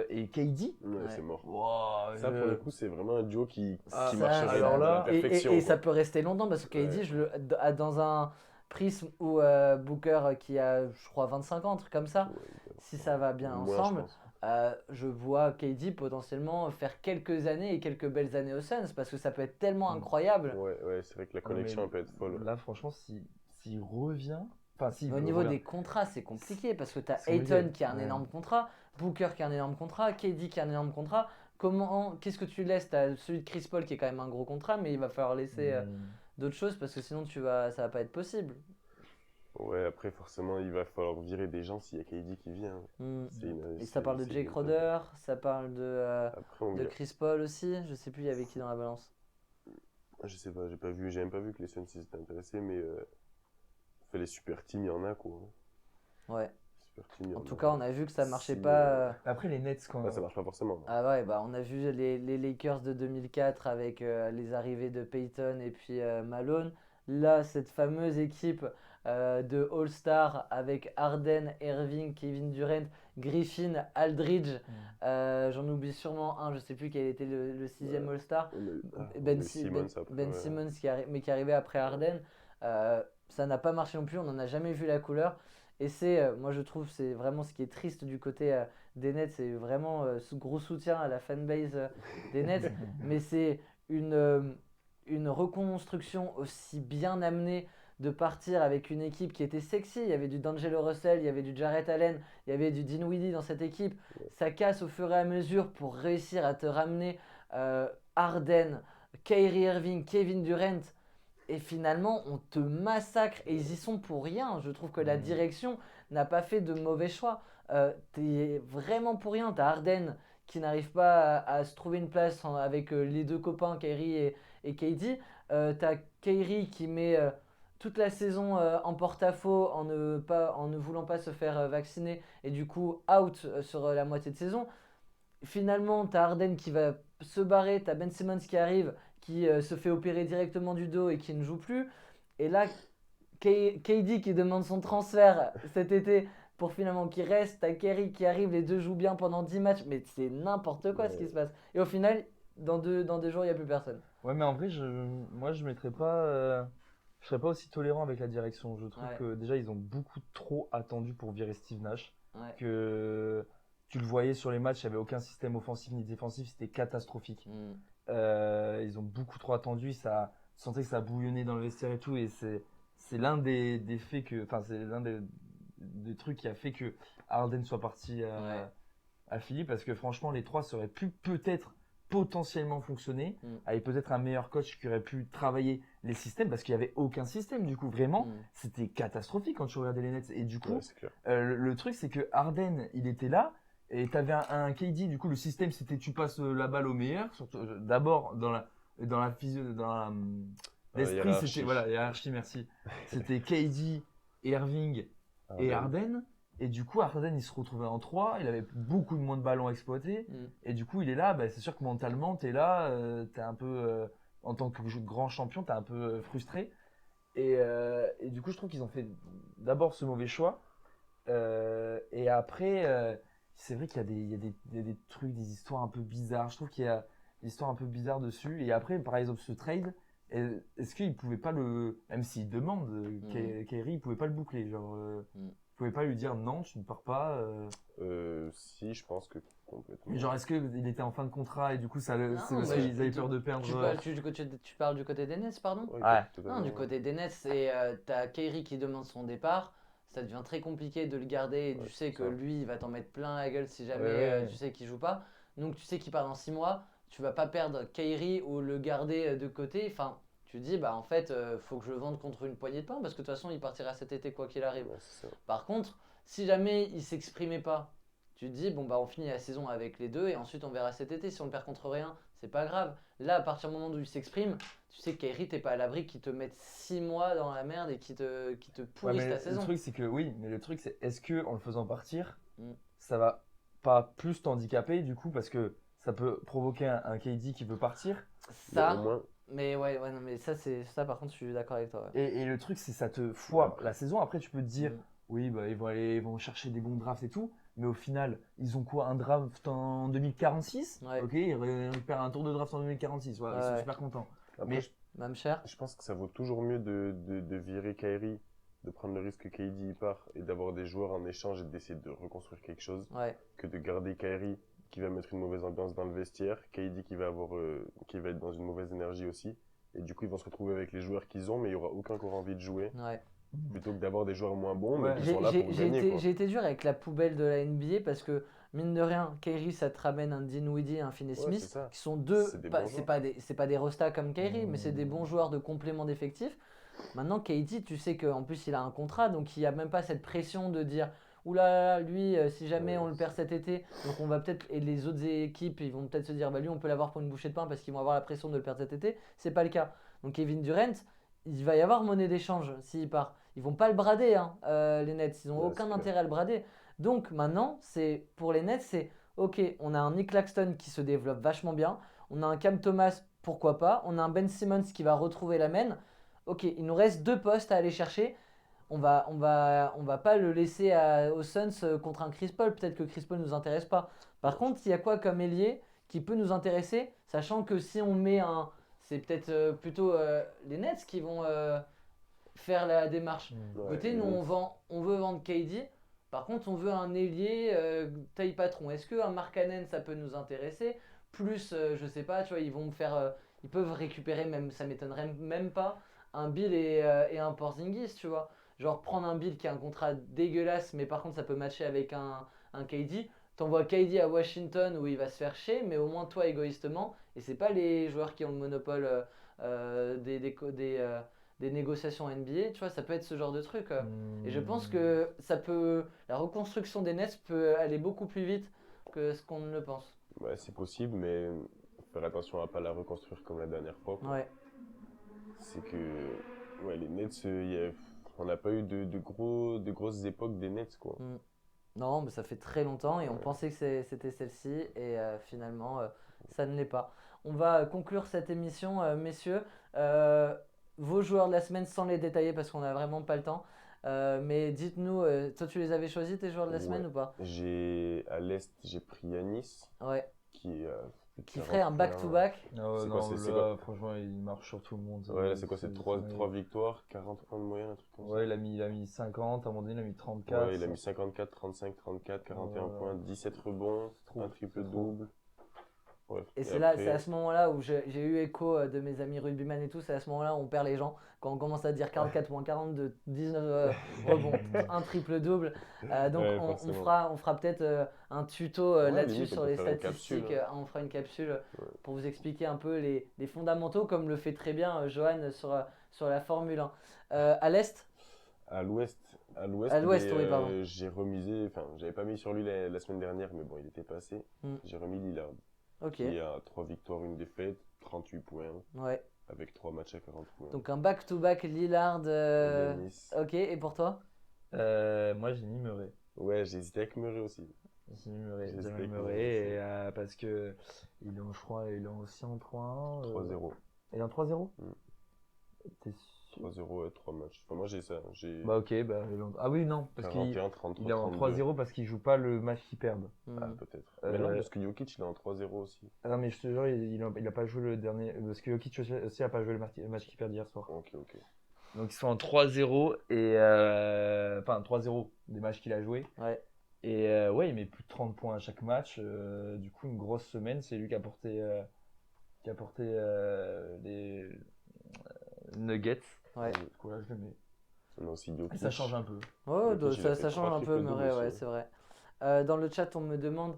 et KD. Ouais, Ouais. c'est mort. Wow, Ça, pour le coup, c'est vraiment un duo qui Ah, marcherait alors à là- la perfection. Et ça quoi. peut rester longtemps parce que KD, Ouais. dans un prisme où Booker qui a, je crois, 25 ans, un truc comme ça, Ouais, si ça va bien moins, je ensemble, pense. je vois KD potentiellement faire quelques années et quelques belles années aux Suns parce que ça peut être tellement incroyable. Ouais, c'est vrai que la Non, mais connexion elle peut être folle. Là, franchement, s'il revient, enfin, s'il Mais au niveau des contrats, c'est compliqué parce que tu as C'est Ayton compliqué. qui a un Ouais. énorme contrat, Booker qui a un énorme contrat, KD qui a un énorme contrat. Qu'est-ce que tu laisses? Tu as celui de Chris Paul qui est quand même un gros contrat, mais il va falloir laisser d'autres choses parce que sinon ça va pas être possible. Ouais, après, forcément, il va falloir virer des gens s'il y a KD qui vient. Hmm. Et C'est- ça parle de c'est Jake une- Crowder, ça parle Après, on de verra. Chris Paul aussi. Je sais plus, il y avait qui dans la balance. Je sais pas, j'ai même pas vu que les Suns ils étaient intéressés, mais fait les super teams, il y en a quoi. Ouais. Super teams, il y En en tout a. cas, on a vu que ça marchait Si, pas. Après, les Nets, quand Là, ça marche pas forcément. Ah ouais, bah on a vu les Lakers de 2004 avec les arrivées de Peyton et puis Malone. Là, cette fameuse équipe de All-Star avec Harden, Irving, Kevin Durant, Griffin, Aldridge. J'en oublie sûrement un, je sais plus quel était le sixième All-Star. Ben Simmons après. Ben ouais. Simmons mais qui arrivait après Harden. Ça n'a pas marché non plus, on n'en a jamais vu la couleur. Et moi je trouve, c'est vraiment ce qui est triste du côté des Nets, c'est vraiment ce gros soutien à la fanbase des Nets. Mais c'est une reconstruction aussi bien amenée de partir avec une équipe qui était sexy. Il y avait du D'Angelo Russell, il y avait du Jarrett Allen, il y avait du Dinwiddie dans cette équipe. Ça casse au fur et à mesure pour réussir à te ramener Harden, Kyrie Irving, Kevin Durant. Et finalement, on te massacre et ils y sont pour rien. Je trouve que la direction n'a pas fait de mauvais choix. T'es vraiment pour rien. T'as Harden qui n'arrive pas à se trouver une place avec les deux copains, Kyrie et KD. T'as Kyrie qui met toute la saison en porte-à-faux en ne voulant pas se faire vacciner et du coup out sur la moitié de saison. Finalement, t'as Harden qui va se barrer, t'as Ben Simmons qui arrive, qui se fait opérer directement du dos et qui ne joue plus. Et là, KD qui demande son transfert cet été pour finalement qu'il reste. T'as Kerry qui arrive, les deux jouent bien pendant 10 matchs. Mais c'est n'importe quoi ce qui se passe. Et au final, dans deux jours, il n'y a plus personne. Ouais, mais en vrai, moi, je mettrais pas Je serais pas aussi tolérant avec la direction. Je trouve Ouais. que déjà, ils ont beaucoup trop attendu pour virer Steve Nash. Ouais. Que tu le voyais sur les matchs, il n'y avait aucun système offensif ni défensif, c'était catastrophique. Mm. Ils ont beaucoup trop attendu, ça tu sentais que ça bouillonnait dans le vestiaire et tout, et c'est l'un des faits que, enfin c'est l'un des trucs qui a fait que Harden soit parti Ouais. à Philly, parce que franchement les trois auraient pu peut-être potentiellement fonctionner, Mm. avec peut-être un meilleur coach qui aurait pu travailler les systèmes, parce qu'il n'y avait aucun système du coup, vraiment, Mm. c'était catastrophique quand tu regardais les Nets, et du coup Ouais, c'est clair. le truc, c'est que Harden, il était là, et tu avais un KD, du coup, le système, c'était tu passes la balle au meilleur, surtout, d'abord dans la l'esprit, hiérarchie. c'était, voilà, hiérarchie, merci. C'était KD, Irving et Harden, et du coup, Harden, il se retrouvait en 3, il avait beaucoup moins de ballons à exploiter, Mm. et du coup, il est là, bah, c'est sûr que mentalement, tu es là, tu es un peu, en tant que grand champion, tu es un peu frustré, et du coup, je trouve qu'ils ont fait d'abord ce mauvais choix. Et après, c'est vrai qu'il y a des trucs, des histoires un peu bizarres. Je trouve qu'il y a des histoires un peu bizarres dessus. Et après, par exemple, ce trade, est-ce qu'il pouvait pas même s'il demande, Kyrie, il pouvait pas le boucler. Genre, il pouvait pas lui dire non, tu ne pars pas. Si, je pense que complètement. Mais genre, est-ce qu'il était en fin de contrat et du coup, c'est parce mais qu'ils avaient peur de perdre. Tu parles du côté des Nets, pardon? Ouais, Ouais. totalement. Non, du côté des Nets, t'as Kyrie qui demande son départ. Ça devient très compliqué de le garder. Et Ouais, tu sais c'est que ça. lui, il va t'en mettre plein la gueule si jamais Ouais. tu sais qu'il joue pas. Donc tu sais qu'il part dans 6 mois. Tu vas pas perdre Kyrie ou le garder de côté. Enfin, tu te dis, bah en fait, faut que je le vende contre une poignée de pain parce que de toute façon, il partira cet été quoi qu'il arrive. Ouais, c'est ça. Par contre, si jamais il s'exprimait pas, tu te dis, bon bah on finit la saison avec les deux et ensuite on verra cet été. Si on le perd contre rien, c'est pas grave. Là, à partir du moment où il s'exprime, tu sais que Kyrie, t'es pas à l'abri qu'il te mette 6 mois dans la merde et qu'il te Ouais, pourrisse mais ta saison. le truc, c'est que oui, mais le truc, c'est est-ce que en le faisant partir, Mm. ça va pas plus t'handicaper du coup, parce que ça peut provoquer un KD qui veut partir. Mais au Ça, moins, mais ouais, non, mais ça par contre, je suis d'accord avec toi. Ouais. Et le truc, c'est ça te foire Après. la saison. Après, tu peux te dire, Mm. oui, bah, ils vont chercher des bons drafts et tout. Mais au final, ils ont quoi? Un draft en 2046? Ouais. Ok, ils récupèrent un tour de draft en 2046. Voilà, ils sont Ouais. super contents. après, Mais- Même cher. je pense que ça vaut toujours mieux de virer Kyrie, de prendre le risque que KD y part et d'avoir des joueurs en échange et d'essayer de reconstruire quelque chose, Ouais. que de garder Kyrie qui va mettre une mauvaise ambiance dans le vestiaire, KD qui va être dans une mauvaise énergie aussi. Et du coup, ils vont se retrouver avec les joueurs qu'ils ont, mais il n'y aura aucun qui aura envie de jouer, Ouais. plutôt que d'avoir des joueurs moins bons, mais Ouais. qui sont là pour gagner. Quoi. J'ai été dur avec la poubelle de la NBA parce que, mine de rien, Kyrie, ça te ramène un Dinwiddie et un Finney Ouais, Smith, c'est ça. qui sont deux. C'est des pas- bons C'est joueurs. pas c'est pas des rostas comme Kyrie, mais c'est des bons joueurs de complément d'effectifs. Maintenant, KD, tu sais qu'en plus, il a un contrat, donc il n'y a même pas cette pression de dire oula, lui, si jamais Ouais, on le perd cet été, donc on va peut-être. Et les autres équipes, ils vont peut-être se dire bah lui, on peut l'avoir pour une bouchée de pain parce qu'ils vont avoir la pression de le perdre cet été. C'est pas le cas. Donc Kevin Durant, il va y avoir monnaie d'échange s'il part. Ils vont pas le brader, hein, les Nets. Ils n'ont Ouais, aucun c'est clair. intérêt à le brader. Donc maintenant, pour les Nets, c'est ok, on a un Nick Claxton qui se développe vachement bien. On a un Cam Thomas, pourquoi pas. On a un Ben Simmons qui va retrouver la main. Ok, il nous reste 2 postes à aller chercher. On va pas le laisser aux Suns contre un Chris Paul. Peut-être que Chris Paul nous intéresse pas. Par contre, il y a quoi comme ailier qui peut nous intéresser, sachant que si on met c'est peut-être plutôt les Nets qui vont faire la démarche. Ouais, Côté, et nous donc, on veut vendre KD. Par contre, on veut un ailier taille patron. Est-ce qu'un Markkanen ça peut nous intéresser? Plus, je sais pas, tu vois, ils peuvent récupérer même, ça m'étonnerait même pas, un Bill et un Porzingis, tu vois. Genre prendre un Bill qui a un contrat dégueulasse, mais par contre ça peut matcher avec un KD. T'envoies KD à Washington où il va se faire chier, mais au moins toi égoïstement, et c'est pas les joueurs qui ont le monopole des négociations NBA, tu vois, ça peut être ce genre de truc. Et je pense que la reconstruction des Nets peut aller beaucoup plus vite que ce qu'on ne le pense. ouais, c'est possible, mais faire attention à pas la reconstruire comme la dernière fois. Quoi. Ouais. C'est que ouais, les Nets, on n'a pas eu de grosses époques des Nets. Quoi. Non, mais ça fait très longtemps et on Ouais. pensait que c'était celle-ci et finalement ça ne l'est pas. On va conclure cette émission, messieurs. Vos joueurs de la semaine sans les détailler parce qu'on n'a vraiment pas le temps. Mais dites-nous, toi tu les avais choisis tes joueurs de la semaine Ouais. ou pas? À l'Est, j'ai pris Yanis, Ouais, qui est qui ferait un 41. back-to-back. Ah ouais, C'est non, quoi, c'est là, quoi franchement, il marche sur tout le monde. Ouais, là, c'est quoi, c'est 3 victoires, 40 points de moyenne, un truc comme ça. Ouais, il a mis 50, à un moment donné, il a mis 34. Ouais, il a mis 54, 35, 34, 41 Ouais. points, 17 rebonds, trop, un c'est triple-double. Bref. Et c'est après- à ce moment-là où j'ai eu écho de mes amis rugbyman et tout, c'est à ce moment-là où on perd les gens. Quand on commence à dire 44 points, 42, 19 rebonds, un triple-double. Donc Ouais, on forcément. fera peut-être un tuto Ouais, là-dessus limite, on sur peut les faire une statistiques. capsule, On fera une capsule Ouais. pour vous expliquer un peu les fondamentaux, comme le fait très bien Johan sur la Formule 1. À l'Est, À l'ouest, À l'ouest, mais, oui, pardon. j'ai remisé, enfin, j'avais pas mis sur lui la semaine dernière, mais bon, il était passé. Mm. J'ai remis Lillard, ok. qui a 3 victoires, 1 défaite, 38 points, Ouais. avec 3 matchs à 40 points. Donc un back-to-back Lillard. Giannis. Ok, et pour toi? Moi, j'ai mis Murray. Ouais, j'ai hésité avec Murray aussi. J'ai mis Murray, J'ai Jamal hésité avec Murray, Murray aussi. parce que il est, je crois, il est aussi en 3-1. 3-0. Il est en 3-0 Mm. T'es sûr? 3-0 et 3 matchs. Enfin, moi, j'ai ça. J'ai Bah ok, bah, ah oui, non, parce qu'il 41, 33, il est en 32. 3-0 parce qu'il joue pas le match qu'ils perdent. Hmm. Ah, peut-être. Mais non, Euh, parce que Jokic, il est en 3-0 aussi. Ah non, mais je te jure, il a pas joué le dernier. Parce que Jokic aussi a pas joué le match qu'ils perdent hier soir. Ok, ok. Donc ils sont en 3-0 et. Enfin, 3-0 des matchs qu'il a joué. Ouais. Et ouais, il met plus de 30 points à chaque match. Du coup, une grosse semaine. C'est lui qui a porté les Nuggets. Ouais. Du coup, là, je le mets. On a aussi Et Jokic. ça change un peu. Ouais, Jokic, il a fait ça change trois un peu, triple-doubles Murray, ouais, aussi. c'est vrai. Dans le chat, on me demande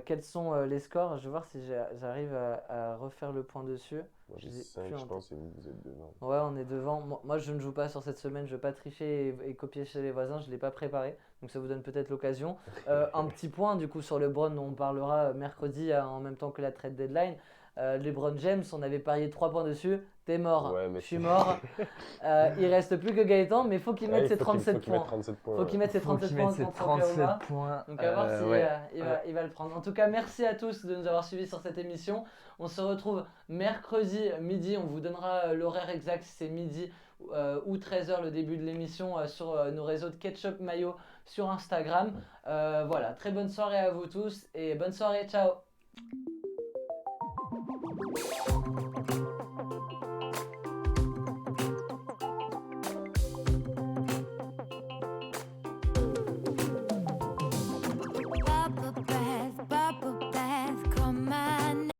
quels sont les scores. Je vais voir si j'arrive à refaire le point dessus. Moi, j'ai Je les ai 5, plus en je tête. pense, et vous êtes devant. Ouais, on est devant. Moi, je ne joue pas sur cette semaine. Je ne veux pas tricher et copier chez les voisins. Je ne l'ai pas préparé. Donc, ça vous donne peut-être l'occasion. Un petit point, du coup, sur LeBron, dont on parlera mercredi en même temps que la trade deadline. LeBron James, on avait parié 3 points dessus. T'es mort. Ouais, mais Je suis mort. Il reste plus que Gaëtan, mais il faut qu'il Ouais, mette il ses faut 37 qu'il mette points. 37 points. Faut qu'il mette ses Faut 37 qu'il points mette ses contre Oklahoma. 37 points. Donc à voir si ouais. il va le prendre. En tout cas, merci à tous de nous avoir suivis sur cette émission. On se retrouve mercredi midi. On vous donnera l'horaire exact si c'est midi ou 13h le début de l'émission sur nos réseaux de Ketchup Mayo sur Instagram. Voilà, très bonne soirée à vous tous et bonne soirée. Ciao.